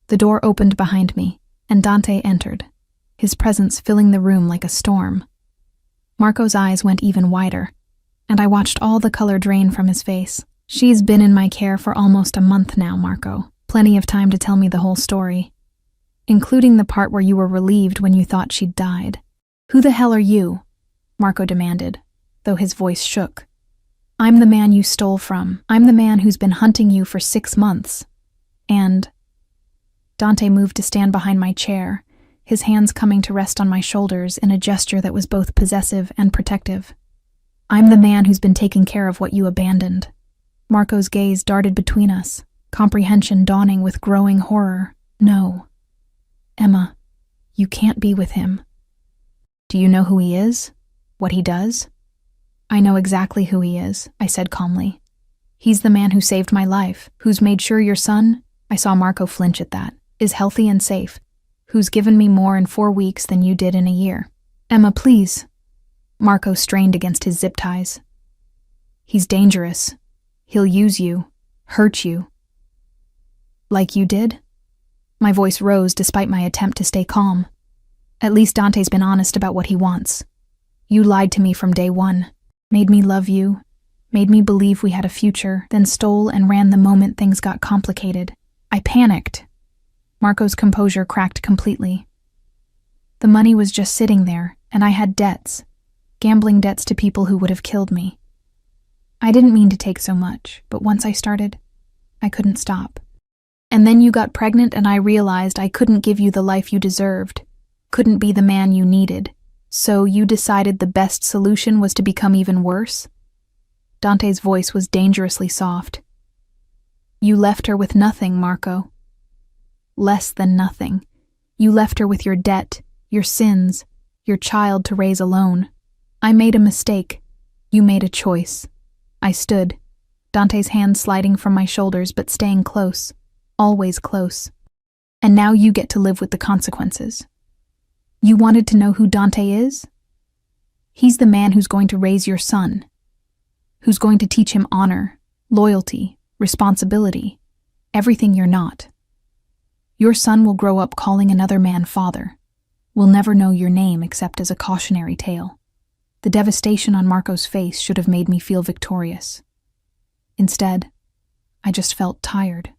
The door opened behind me, and Dante entered, his presence filling the room like a storm. Marco's eyes went even wider, and I watched all the color drain from his face. "She's been in my care for almost a month now, Marco. Plenty of time to tell me the whole story, including the part where you were relieved when you thought she'd died." "Who the hell are you?" Marco demanded, though his voice shook. "I'm the man you stole from. I'm the man who's been hunting you for 6 months. And..." Dante moved to stand behind my chair, his hands coming to rest on my shoulders in a gesture that was both possessive and protective. "I'm the man who's been taking care of what you abandoned." Marco's gaze darted between us, comprehension dawning with growing horror. "No. Emma, you can't be with him." "Do you know who he is? What he does?" "I know exactly who he is," I said calmly. "He's the man who saved my life, who's made sure your son," I saw Marco flinch at that, "is healthy and safe, who's given me more in 4 weeks than you did in a year." "Emma, please." Marco strained against his zip ties. "He's dangerous. He'll use you, hurt you." "Like you did?" My voice rose despite my attempt to stay calm. At least Dante's been honest about what he wants. You lied to me from day one, made me love you, made me believe we had a future, then stole and ran the moment things got complicated. I panicked. Marco's composure cracked completely. The money was just sitting there, and I had debts, gambling debts to people who would have killed me. I didn't mean to take so much, but once I started, I couldn't stop. And then you got pregnant and I realized I couldn't give you the life you deserved, couldn't be the man you needed. So you decided the best solution was to become even worse? Dante's voice was dangerously soft. You left her with nothing, Marco. Less than nothing. You left her with your debt, your sins, your child to raise alone. I made a mistake. You made a choice. I stood, Dante's hand sliding from my shoulders but staying close, always close. And now you get to live with the consequences. You wanted to know who Dante is? He's the man who's going to raise your son, who's going to teach him honor, loyalty, responsibility, everything you're not. Your son will grow up calling another man father, will never know your name except as a cautionary tale. The devastation on Marco's face should have made me feel victorious. Instead, I just felt tired.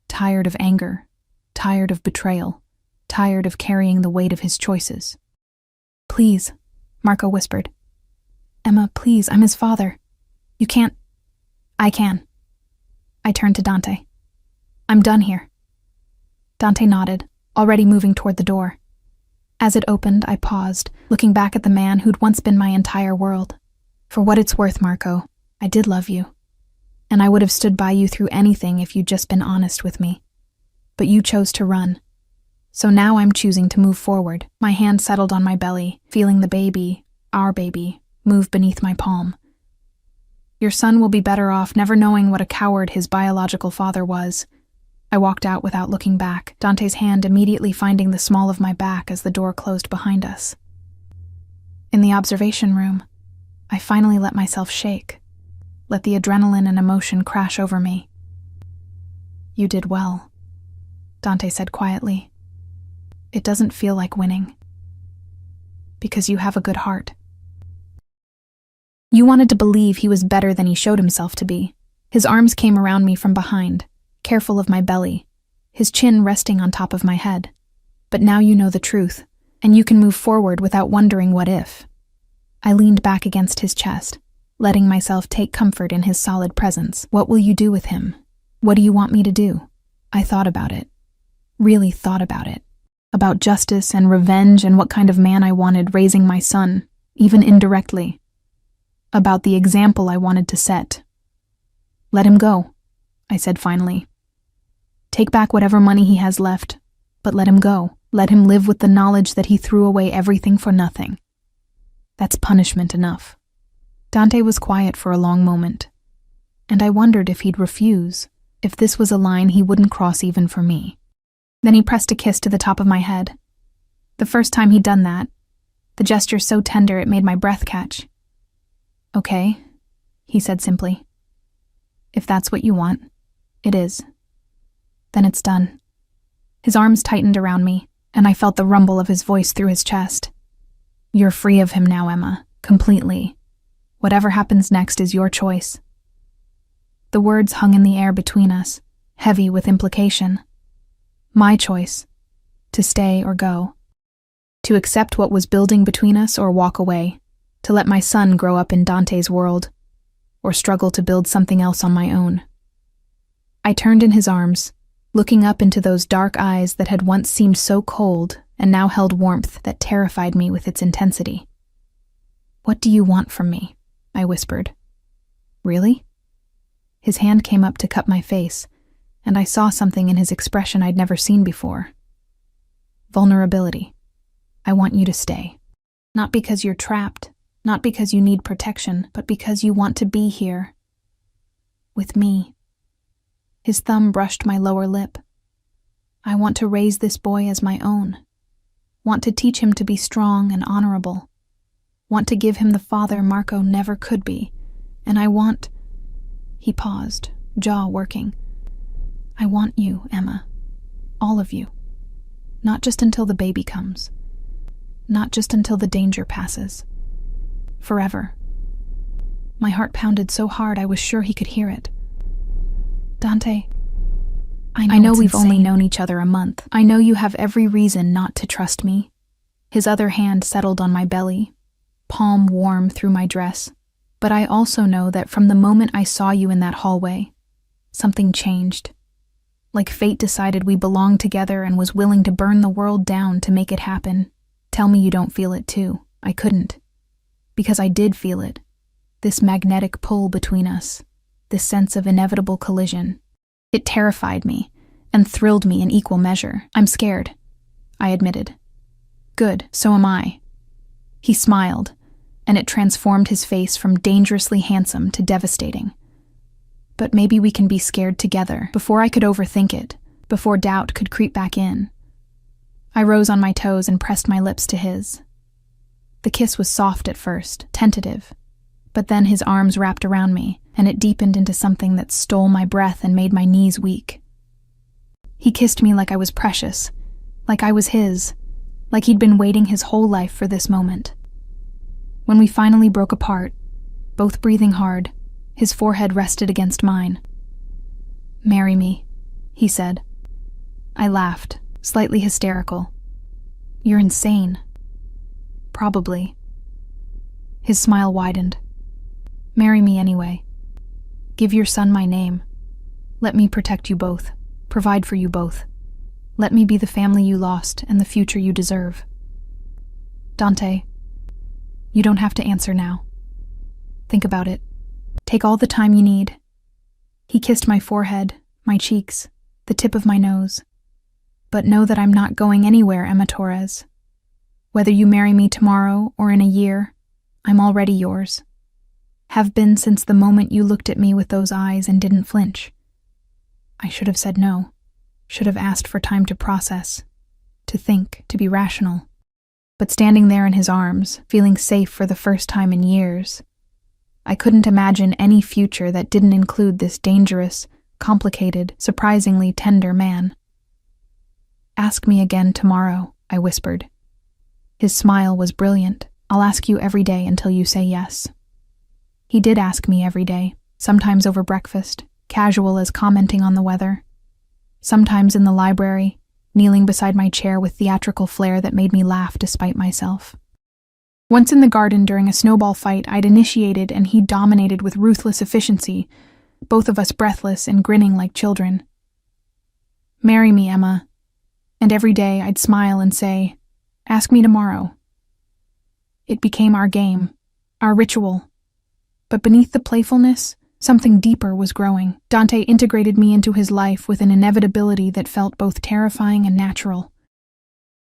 Tired of anger, tired of betrayal, tired of carrying the weight of his choices. Please, Marco whispered. Emma, please, I'm his father. You can't. I can. I turned to Dante. I'm done here. Dante nodded, already moving toward the door. As it opened, I paused, looking back at the man who'd once been my entire world. For what it's worth, Marco, I did love you. And I would have stood by you through anything if you'd just been honest with me. But you chose to run. So now I'm choosing to move forward. My hand settled on my belly, feeling the baby, our baby, move beneath my palm. Your son will be better off never knowing what a coward his biological father was. I walked out without looking back, Dante's hand immediately finding the small of my back as the door closed behind us. In the observation room, I finally let myself shake, let the adrenaline and emotion crash over me. You did well, Dante said quietly. It doesn't feel like winning. Because you have a good heart. You wanted to believe he was better than he showed himself to be. His arms came around me from behind, careful of my belly, his chin resting on top of my head. But now you know the truth, and you can move forward without wondering what if. I leaned back against his chest, letting myself take comfort in his solid presence. What will you do with him? What do you want me to do? I thought about it. Really thought about it. About justice and revenge and what kind of man I wanted raising my son, even indirectly. About the example I wanted to set. Let him go, I said finally. Take back whatever money he has left, but let him go. Let him live with the knowledge that he threw away everything for nothing. That's punishment enough. Dante was quiet for a long moment, and I wondered if he'd refuse, if this was a line he wouldn't cross even for me. Then he pressed a kiss to the top of my head. The first time he'd done that, the gesture so tender it made my breath catch. Okay, he said simply. If that's what you want, it is. Then it's done. His arms tightened around me, and I felt the rumble of his voice through his chest. You're free of him now, Emma, completely. Whatever happens next is your choice. The words hung in the air between us, heavy with implication. My choice, to stay or go. To accept what was building between us or walk away, to let my son grow up in Dante's world, or struggle to build something else on my own. I turned in his arms, looking up into those dark eyes that had once seemed so cold and now held warmth that terrified me with its intensity. What do you want from me? I whispered. Really? His hand came up to cup my face, and I saw something in his expression I'd never seen before. Vulnerability. I want you to stay. Not because you're trapped, not because you need protection, but because you want to be here. With me. His thumb brushed my lower lip. I want to raise this boy as my own. Want to teach him to be strong and honorable. Want to give him the father Marco never could be. And I want... He paused, jaw working. I want you, Emma. All of you. Not just until the baby comes. Not just until the danger passes. Forever. My heart pounded so hard I was sure he could hear it. Dante, I know we've only known each other a month. I know you have every reason not to trust me. His other hand settled on my belly, palm warm through my dress. But I also know that from the moment I saw you in that hallway, something changed. Like fate decided we belonged together and was willing to burn the world down to make it happen. Tell me you don't feel it too. I couldn't. Because I did feel it. This magnetic pull between us. This sense of inevitable collision. It terrified me and thrilled me in equal measure. I'm scared, I admitted. Good, so am I. He smiled, and it transformed his face from dangerously handsome to devastating. But maybe we can be scared together. Before I could overthink it, before doubt could creep back in. I rose on my toes and pressed my lips to his. The kiss was soft at first, tentative, but then his arms wrapped around me, and it deepened into something that stole my breath and made my knees weak. He kissed me like I was precious, like I was his, like he'd been waiting his whole life for this moment. When we finally broke apart, both breathing hard, his forehead rested against mine. "Marry me," he said. I laughed, slightly hysterical. "You're insane." "Probably." His smile widened. "Marry me anyway. Give your son my name. Let me protect you both, provide for you both. Let me be the family you lost and the future you deserve." Dante, you don't have to answer now. Think about it. Take all the time you need. He kissed my forehead, my cheeks, the tip of my nose. But know that I'm not going anywhere, Emma Torres. Whether you marry me tomorrow or in a year, I'm already yours. Have been since the moment you looked at me with those eyes and didn't flinch. I should have said no. Should have asked for time to process, to think, to be rational. But standing there in his arms, feeling safe for the first time in years, I couldn't imagine any future that didn't include this dangerous, complicated, surprisingly tender man. "Ask me again tomorrow," I whispered. His smile was brilliant. "I'll ask you every day until you say yes." He did ask me every day, sometimes over breakfast, casual as commenting on the weather. Sometimes in the library, kneeling beside my chair with theatrical flair that made me laugh despite myself. Once in the garden during a snowball fight I'd initiated and he dominated with ruthless efficiency, both of us breathless and grinning like children. "Marry me, Emma." And every day I'd smile and say, "Ask me tomorrow." It became our game, our ritual. But beneath the playfulness, something deeper was growing. Dante integrated me into his life with an inevitability that felt both terrifying and natural.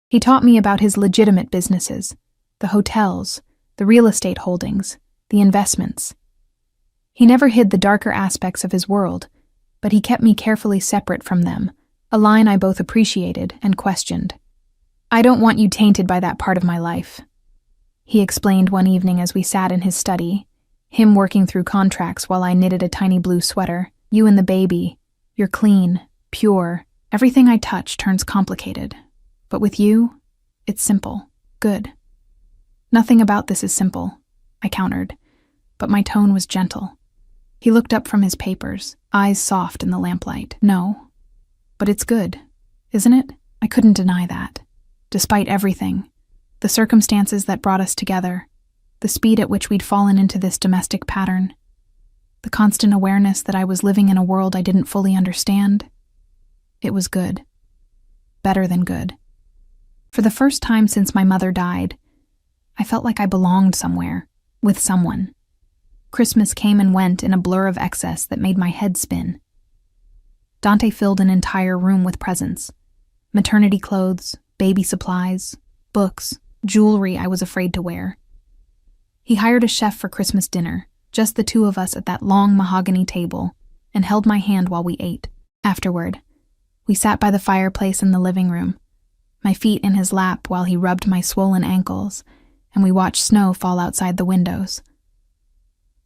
He taught me about his legitimate businesses, the hotels, the real estate holdings, the investments. He never hid the darker aspects of his world, but he kept me carefully separate from them, a line I both appreciated and questioned. "I don't want you tainted by that part of my life," he explained one evening as we sat in his study, him working through contracts while I knitted a tiny blue sweater. "You and the baby, you're clean, pure. Everything I touch turns complicated. But with you, it's simple, good." "Nothing about this is simple," I countered, but my tone was gentle. He looked up from his papers, eyes soft in the lamplight. "No, but it's good, isn't it?" I couldn't deny that. Despite everything, the circumstances that brought us together, the speed at which we'd fallen into this domestic pattern, the constant awareness that I was living in a world I didn't fully understand, it was good. Better than good. For the first time since my mother died, I felt like I belonged somewhere, with someone. Christmas came and went in a blur of excess that made my head spin. Dante filled an entire room with presents. Maternity clothes, baby supplies, books, jewelry I was afraid to wear. He hired a chef for Christmas dinner, just the two of us at that long mahogany table, and held my hand while we ate. Afterward, we sat by the fireplace in the living room, my feet in his lap while he rubbed my swollen ankles, and we watched snow fall outside the windows.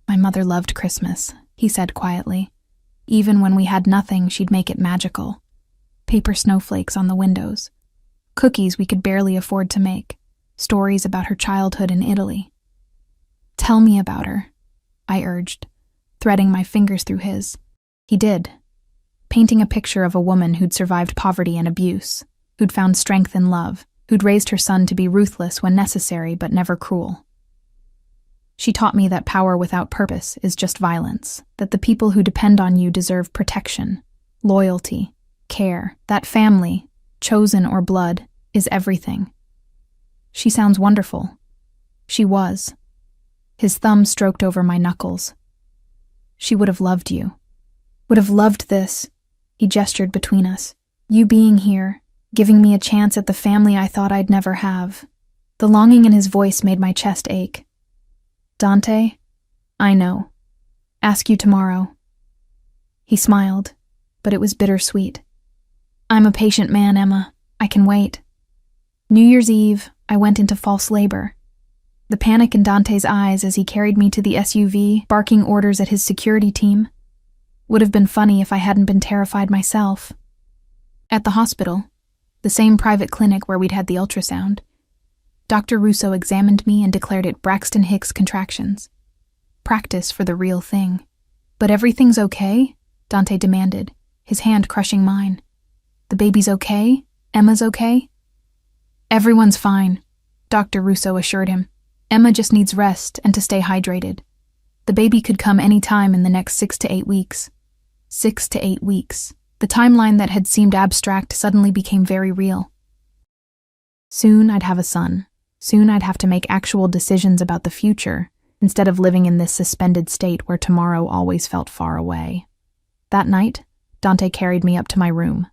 "My mother loved Christmas," he said quietly. "Even when we had nothing, she'd make it magical. paper snowflakes on the windows, cookies we could barely afford to make, stories about her childhood in Italy. "Tell me about her," I urged, threading my fingers through his. He did, painting a picture of a woman who'd survived poverty and abuse, who'd found strength in love, who'd raised her son to be ruthless when necessary but never cruel. She taught me that power without purpose is just violence, that the people who depend on you deserve protection, loyalty, care, that family, chosen or blood, is everything. She sounds wonderful. She was. His thumb stroked over my knuckles. She would have loved you. Would have loved this. He gestured between us. You being here, giving me a chance at the family I thought I'd never have. The longing in his voice made my chest ache. Dante, I know. Ask you tomorrow. He smiled, but it was bittersweet. I'm a patient man, Emma. I can wait. New Year's Eve, I went into false labor. The panic in Dante's eyes as he carried me to the SUV, barking orders at his security team, would have been funny if I hadn't been terrified myself. At the hospital, the same private clinic where we'd had the ultrasound, Dr. Russo examined me and declared it Braxton Hicks contractions. Practice for the real thing. But everything's okay? Dante demanded, his hand crushing mine. The baby's okay? Emma's okay? Everyone's fine, Dr. Russo assured him. Emma just needs rest and to stay hydrated. The baby could come any time in the next 6 to 8 weeks. 6 to 8 weeks. The timeline that had seemed abstract suddenly became very real. Soon I'd have a son. Soon I'd have to make actual decisions about the future, instead of living in this suspended state where tomorrow always felt far away. That night, Dante carried me up to my room.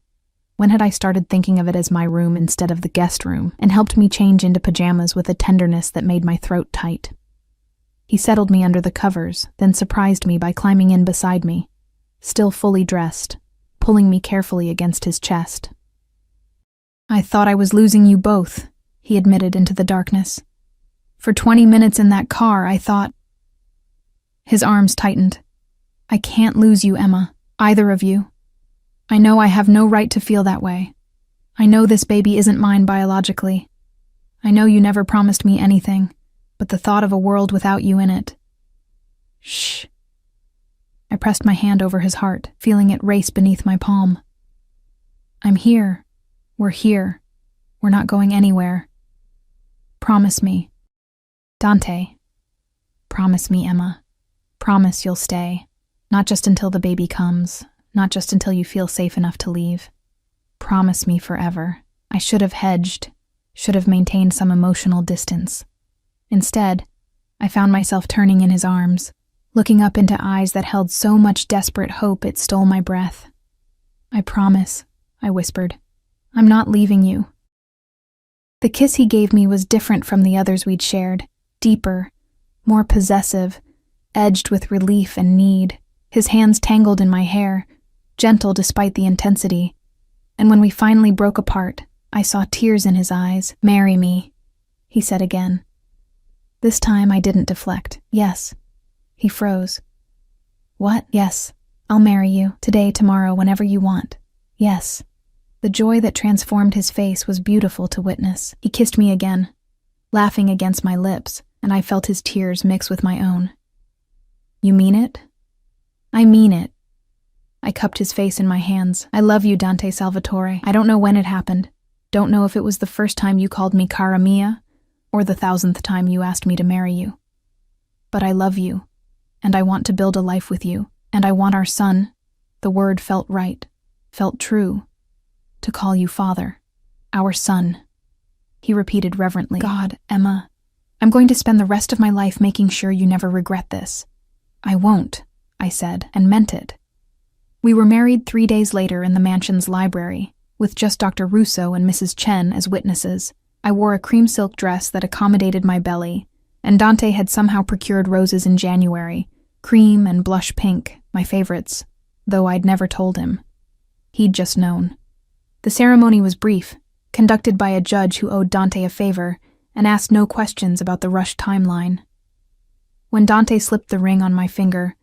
When had I started thinking of it as my room instead of the guest room, and helped me change into pajamas with a tenderness that made my throat tight? He settled me under the covers, then surprised me by climbing in beside me, still fully dressed, pulling me carefully against his chest. I thought I was losing you both, he admitted into the darkness. For 20 minutes in that car, I thought... His arms tightened. I can't lose you, Emma, either of you. I know I have no right to feel that way. I know this baby isn't mine biologically. I know you never promised me anything, but the thought of a world without you in it... Shh. I pressed my hand over his heart, feeling it race beneath my palm. I'm here. We're here. We're not going anywhere. Promise me. Dante. Promise me, Emma. Promise you'll stay. Not just until the baby comes. Not just until you feel safe enough to leave. Promise me forever. I should have hedged. Should have maintained some emotional distance. Instead, I found myself turning in his arms, looking up into eyes that held so much desperate hope it stole my breath. I promise, I whispered. I'm not leaving you. The kiss he gave me was different from the others we'd shared, deeper, more possessive, edged with relief and need, his hands tangled in my hair, gentle despite the intensity. And when we finally broke apart, I saw tears in his eyes. Marry me, he said again. This time I didn't deflect. Yes. He froze. What? Yes. I'll marry you. Today, tomorrow, whenever you want. Yes. The joy that transformed his face was beautiful to witness. He kissed me again, laughing against my lips, and I felt his tears mix with my own. You mean it? I mean it. I cupped his face in my hands. I love you, Dante Salvatore. I don't know when it happened. Don't know if it was the first time you called me cara mia, or the 1,000th time you asked me to marry you. But I love you, and I want to build a life with you, and I want our son. The word felt right, felt true. To call you father. Our son. He repeated reverently. God, Emma, I'm going to spend the rest of my life making sure you never regret this. I won't, I said, and meant it. We were married 3 days later in the mansion's library, with just Dr. Russo and Mrs. Chen as witnesses. I wore a cream silk dress that accommodated my belly, and Dante had somehow procured roses in January, cream and blush pink, my favorites, though I'd never told him. He'd just known. The ceremony was brief, conducted by a judge who owed Dante a favor and asked no questions about the rushed timeline. When Dante slipped the ring on my finger,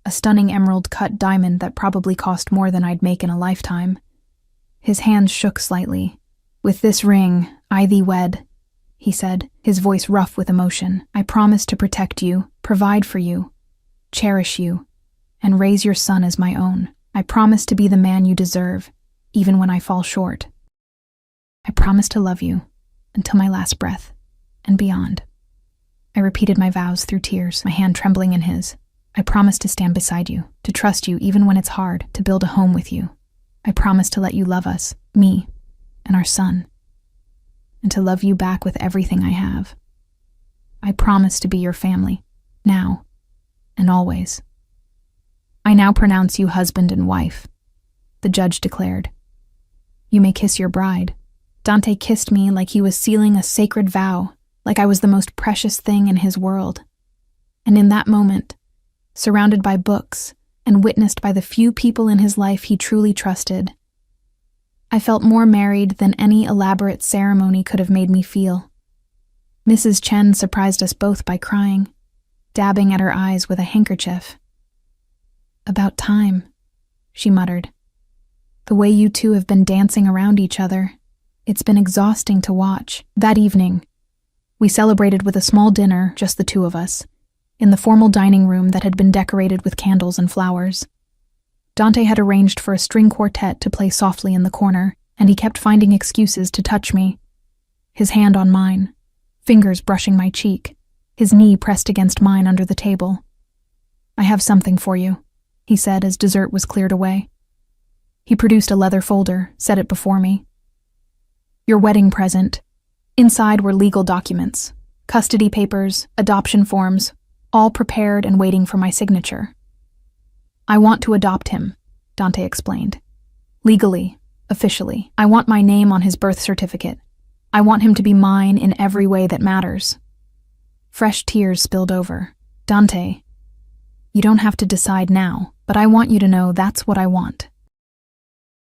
a stunning emerald-cut diamond that probably cost more than I'd make in a lifetime, His hands shook slightly. "With this ring, I thee wed," he said, his voice rough with emotion. "I promise to protect you, provide for you, cherish you, and raise your son as my own. I promise to be the man you deserve, even when I fall short. I promise to love you until my last breath and beyond." I repeated my vows through tears, my hand trembling in his. "I promise to stand beside you, to trust you even when it's hard, to build a home with you. I promise to let you love us, me, and our son, and to love you back with everything I have. I promise to be your family, now and always. I now pronounce you husband and wife," the judge declared. "You may kiss your bride." Dante kissed me like he was sealing a sacred vow, like I was the most precious thing in his world. And in that moment, surrounded by books and witnessed by the few people in his life he truly trusted, I felt more married than any elaborate ceremony could have made me feel. Mrs. Chen surprised us both by crying, dabbing at her eyes with a handkerchief. "About time," she muttered. "The way you two have been dancing around each other, it's been exhausting to watch." That evening, we celebrated with a small dinner, just the two of us, in the formal dining room that had been decorated with candles and flowers. Dante had arranged for a string quartet to play softly in the corner, and he kept finding excuses to touch me. His hand on mine, fingers brushing my cheek, his knee pressed against mine under the table. "I have something for you," he said as dessert was cleared away. He produced a leather folder, set it before me. "Your wedding present." Inside were legal documents, custody papers, adoption forms, all prepared and waiting for my signature. "I want to adopt him," Dante explained. "Legally, officially. I want my name on his birth certificate. I want him to be mine in every way that matters." Fresh tears spilled over. "Dante, you don't have to decide now, but I want you to know that's what I want.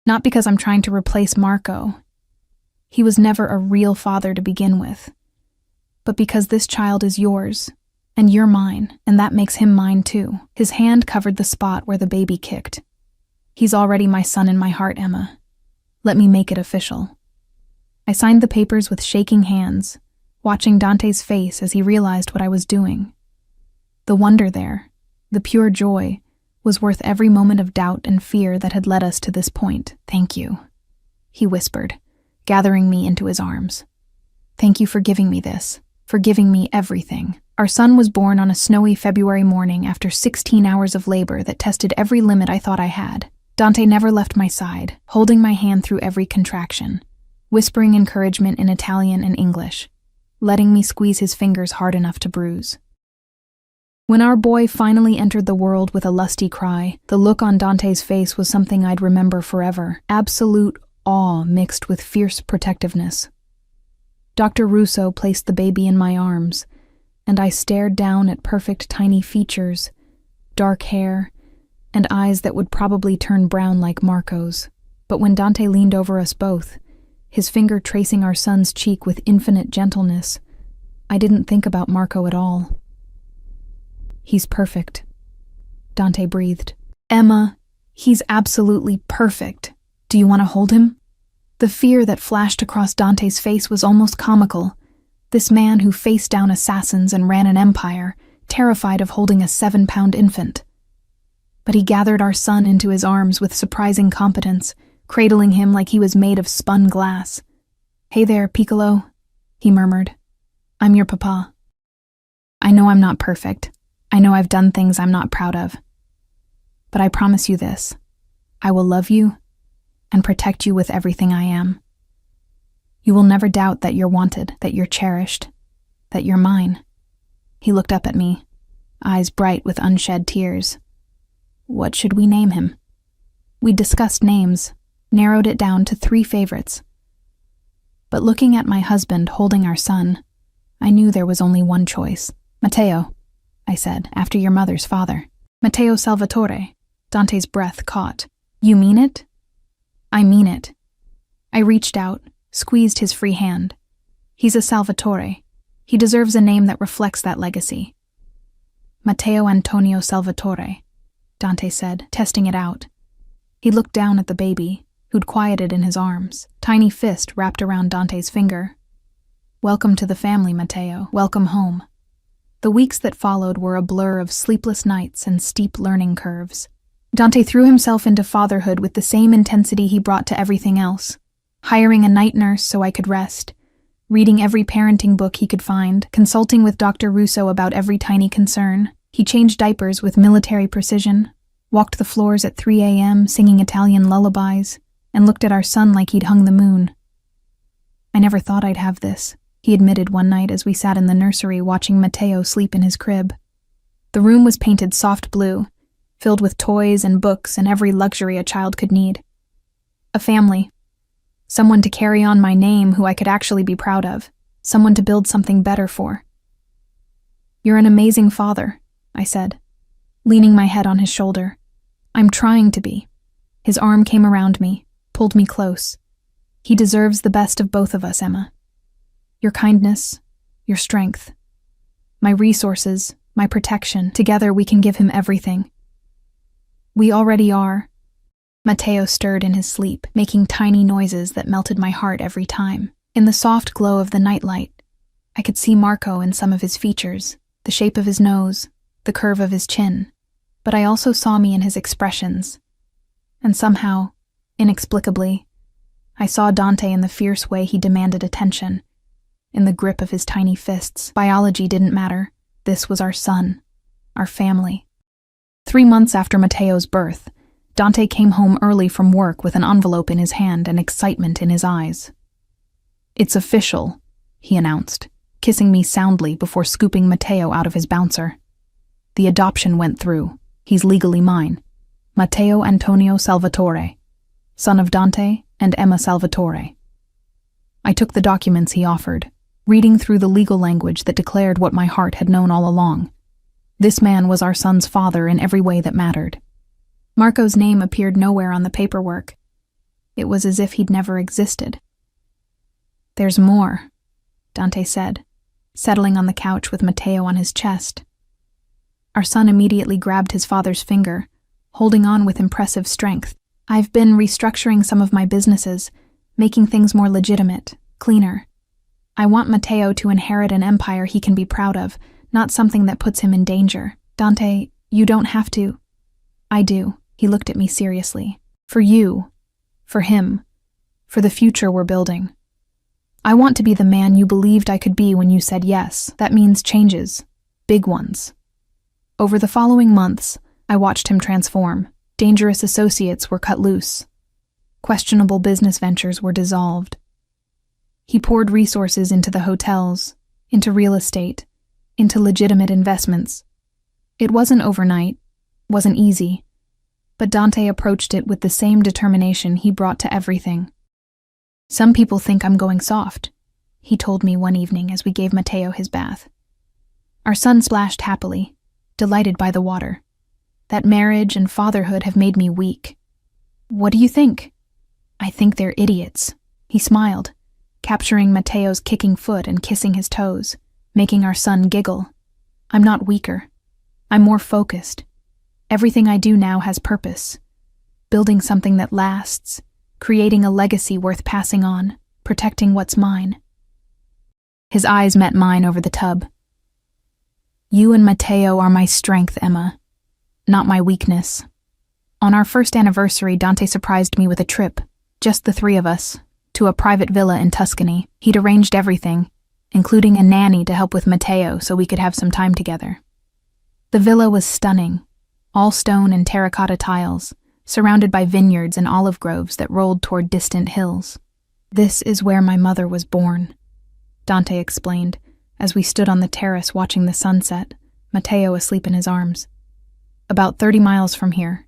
Not because I'm trying to replace Marco. He was never a real father to begin with. But because this child is yours, and you're mine, and that makes him mine too." His hand covered the spot where the baby kicked. "He's already my son in my heart, Emma. Let me make it official." I signed the papers with shaking hands, watching Dante's face as he realized what I was doing. The wonder there, the pure joy, was worth every moment of doubt and fear that had led us to this point. "Thank you," he whispered, gathering me into his arms. "Thank you for giving me this, for giving me everything." Our son was born on a snowy February morning after 16 hours of labor that tested every limit I thought I had. Dante never left my side, holding my hand through every contraction, whispering encouragement in Italian and English, letting me squeeze his fingers hard enough to bruise. When our boy finally entered the world with a lusty cry, the look on Dante's face was something I'd remember forever. Absolute awe mixed with fierce protectiveness. Dr. Russo placed the baby in my arms, and I stared down at perfect tiny features, dark hair, and eyes that would probably turn brown like Marco's. But when Dante leaned over us both, his finger tracing our son's cheek with infinite gentleness, I didn't think about Marco at all. "He's perfect," Dante breathed. "Emma, he's absolutely perfect. Do you want to hold him?" The fear that flashed across Dante's face was almost comical. This man who faced down assassins and ran an empire, terrified of holding a 7-pound infant. But he gathered our son into his arms with surprising competence, cradling him like he was made of spun glass. "Hey there, Piccolo," he murmured. "I'm your papa. I know I'm not perfect. I know I've done things I'm not proud of. But I promise you this. I will love you and protect you with everything I am. You will never doubt that you're wanted, that you're cherished, that you're mine." He looked up at me, eyes bright with unshed tears. "What should we name him?" We discussed names, narrowed it down to 3 favorites. But looking at my husband holding our son, I knew there was only one choice. "Matteo," I said, "after your mother's father." "Matteo Salvatore." Dante's breath caught. "You mean it?" "I mean it." I reached out, squeezed his free hand. "He's a Salvatore. He deserves a name that reflects that legacy." "Matteo Antonio Salvatore," Dante said, testing it out. He looked down at the baby, who'd quieted in his arms, tiny fist wrapped around Dante's finger. "Welcome to the family, Matteo. Welcome home." The weeks that followed were a blur of sleepless nights and steep learning curves. Dante threw himself into fatherhood with the same intensity he brought to everything else, hiring a night nurse so I could rest, reading every parenting book he could find, consulting with Dr. Russo about every tiny concern. He changed diapers with military precision, walked the floors at 3 a.m. singing Italian lullabies, and looked at our son like he'd hung the moon. "I never thought I'd have this," he admitted one night as we sat in the nursery watching Matteo sleep in his crib. The room was painted soft blue, filled with toys and books and every luxury a child could need. A family. Someone to carry on my name who I could actually be proud of. Someone to build something better for. "You're an amazing father," I said, leaning my head on his shoulder. "I'm trying to be." His arm came around me, pulled me close. "He deserves the best of both of us, Emma. Your kindness, your strength, my resources, my protection. Together we can give him everything." "We already are." Matteo stirred in his sleep, making tiny noises that melted my heart every time. In the soft glow of the nightlight, I could see Marco in some of his features, the shape of his nose, the curve of his chin, but I also saw me in his expressions. And somehow, inexplicably, I saw Dante in the fierce way he demanded attention, in the grip of his tiny fists. Biology didn't matter. This was our son, our family. 3 months after Matteo's birth, Dante came home early from work with an envelope in his hand and excitement in his eyes. "It's official," he announced, kissing me soundly before scooping Matteo out of his bouncer. "The adoption went through. He's legally mine. Matteo Antonio Salvatore, son of Dante and Emma Salvatore." I took the documents he offered, reading through the legal language that declared what my heart had known all along. This man was our son's father in every way that mattered. Marco's name appeared nowhere on the paperwork. It was as if he'd never existed. "There's more," Dante said, settling on the couch with Matteo on his chest. Our son immediately grabbed his father's finger, holding on with impressive strength. "I've been restructuring some of my businesses, making things more legitimate, cleaner. I want Matteo to inherit an empire he can be proud of, not something that puts him in danger. Dante, you don't have to." "I do," he looked at me seriously. "For you, for him, for the future we're building. I want to be the man you believed I could be when you said yes. That means changes, big ones." Over the following months, I watched him transform. Dangerous associates were cut loose. Questionable business ventures were dissolved. He poured resources into the hotels, into real estate, into legitimate investments. It wasn't overnight, wasn't easy, but Dante approached it with the same determination he brought to everything. "Some people think I'm going soft," he told me one evening as we gave Matteo his bath. Our son splashed happily, delighted by the water. "That marriage and fatherhood have made me weak." "What do you think?" "I think they're idiots." He smiled, capturing Matteo's kicking foot and kissing his toes, making our son giggle. "I'm not weaker. I'm more focused. Everything I do now has purpose. Building something that lasts, creating a legacy worth passing on, protecting what's mine." His eyes met mine over the tub. "You and Matteo are my strength, Emma, not my weakness." On our first anniversary, Dante surprised me with a trip, just the 3 of us, to a private villa in Tuscany. He'd arranged everything, including a nanny to help with Matteo so we could have some time together. The villa was stunning, all stone and terracotta tiles, surrounded by vineyards and olive groves that rolled toward distant hills. "This is where my mother was born," Dante explained, as we stood on the terrace watching the sunset, Matteo asleep in his arms. "About 30 miles from here.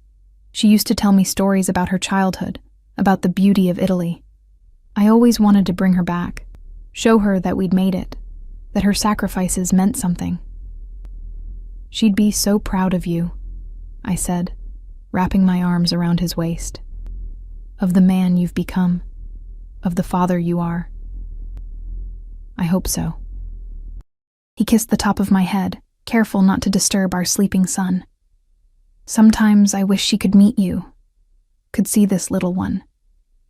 She used to tell me stories about her childhood, about the beauty of Italy. I always wanted to bring her back, show her that we'd made it, that her sacrifices meant something." "She'd be so proud of you," I said, wrapping my arms around his waist. "Of the man you've become, of the father you are." "I hope so." He kissed the top of my head, careful not to disturb our sleeping son. "Sometimes I wish she could meet you, could see this little one.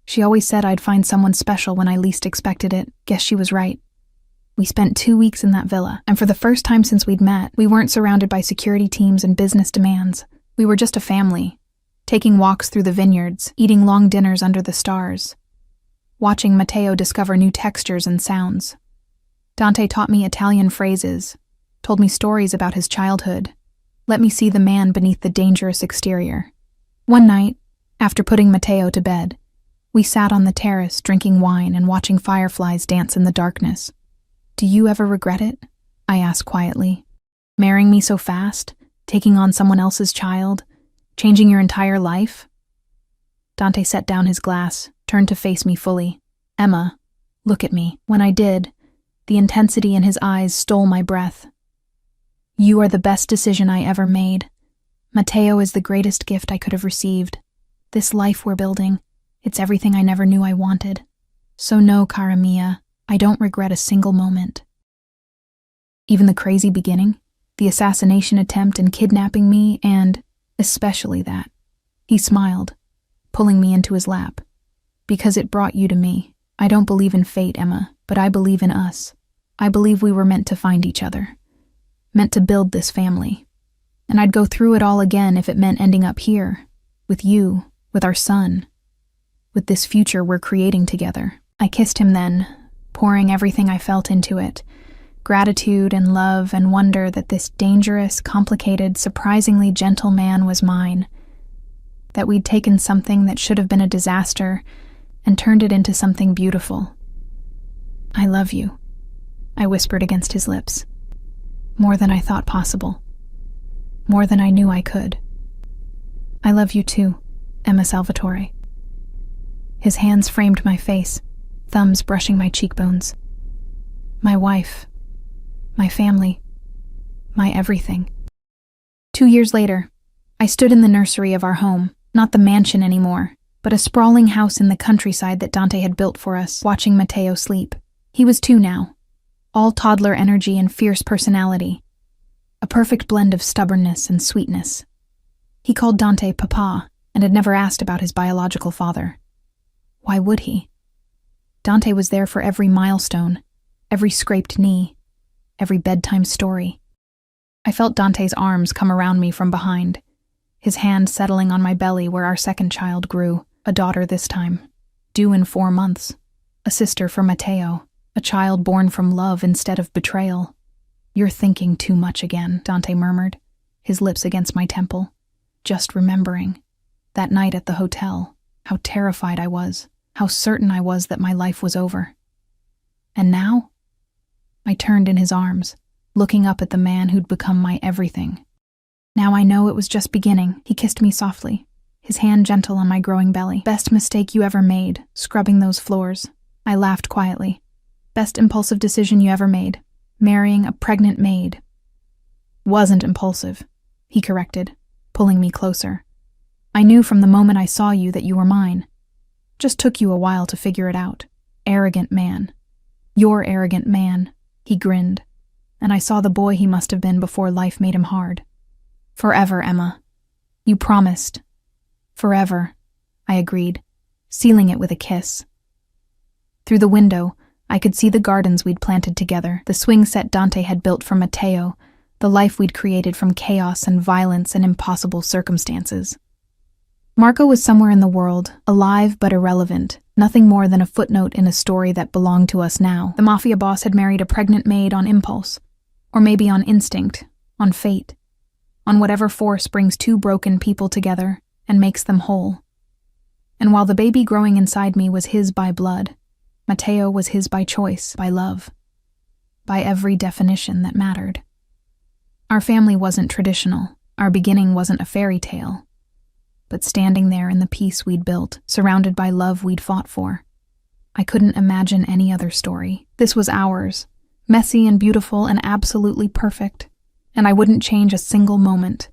She always said I'd find someone special when I least expected it. Guess she was right. We spent 2 weeks in that villa, and for the first time since we'd met, we weren't surrounded by security teams and business demands. We were just a family, taking walks through the vineyards, eating long dinners under the stars, watching Matteo discover new textures and sounds. Dante taught me Italian phrases, told me stories about his childhood, let me see the man beneath the dangerous exterior. One night, after putting Matteo to bed, we sat on the terrace drinking wine and watching fireflies dance in the darkness. "Do you ever regret it?" I asked quietly. "Marrying me so fast, taking on someone else's child, changing your entire life?" Dante set down his glass, turned to face me fully. "Emma, look at me." When I did, the intensity in his eyes stole my breath. "You are the best decision I ever made. Matteo is the greatest gift I could have received. This life we're building, it's everything I never knew I wanted. So no, cara mia, I don't regret a single moment." Even the crazy beginning, the assassination attempt and kidnapping me, and especially that. He smiled, pulling me into his lap. "Because it brought you to me. I don't believe in fate, Emma, but I believe in us. I believe we were meant to find each other, meant to build this family. And I'd go through it all again if it meant ending up here, with you, with our son, with this future we're creating together." I kissed him then, pouring everything I felt into it, gratitude and love and wonder that this dangerous, complicated, surprisingly gentle man was mine, that we'd taken something that should have been a disaster and turned it into something beautiful. "I love you," I whispered against his lips. "More than I thought possible. More than I knew I could." "I love you too, Emma Salvatore." His hands framed my face, thumbs brushing my cheekbones. My wife, my family, my everything. 2 years later, I stood in the nursery of our home, not the mansion anymore, but a sprawling house in the countryside that Dante had built for us, watching Matteo sleep. He was 2 now, all toddler energy and fierce personality, a perfect blend of stubbornness and sweetness. He called Dante Papa and had never asked about his biological father. Why would he? Dante was there for every milestone, every scraped knee, every bedtime story. I felt Dante's arms come around me from behind, his hand settling on my belly where our second child grew, a daughter this time, due in 4 months, a sister for Matteo, a child born from love instead of betrayal. "You're thinking too much again," Dante murmured, his lips against my temple, just remembering. That night at the hotel, how terrified I was, how certain I was that my life was over. And now? I turned in his arms, looking up at the man who'd become my everything. "Now I know it was just beginning." He kissed me softly, his hand gentle on my growing belly. "Best mistake you ever made, scrubbing those floors." I laughed quietly. "Best impulsive decision you ever made, marrying a pregnant maid." "Wasn't impulsive," he corrected, pulling me closer. "I knew from the moment I saw you that you were mine. Just took you a while to figure it out. Arrogant man. Your arrogant man." He grinned, and I saw the boy he must have been before life made him hard. "Forever, Emma. You promised." "Forever," I agreed, sealing it with a kiss. Through the window, I could see the gardens we'd planted together, the swing set Dante had built for Matteo, the life we'd created from chaos and violence and impossible circumstances. Marco was somewhere in the world, alive but irrelevant, nothing more than a footnote in a story that belonged to us now. The mafia boss had married a pregnant maid on impulse, or maybe on instinct, on fate, on whatever force brings 2 broken people together and makes them whole. And while the baby growing inside me was his by blood, Matteo was his by choice, by love, by every definition that mattered. Our family wasn't traditional, our beginning wasn't a fairy tale. But standing there in the peace we'd built, surrounded by love we'd fought for, I couldn't imagine any other story. This was ours, messy and beautiful and absolutely perfect, and I wouldn't change a single moment.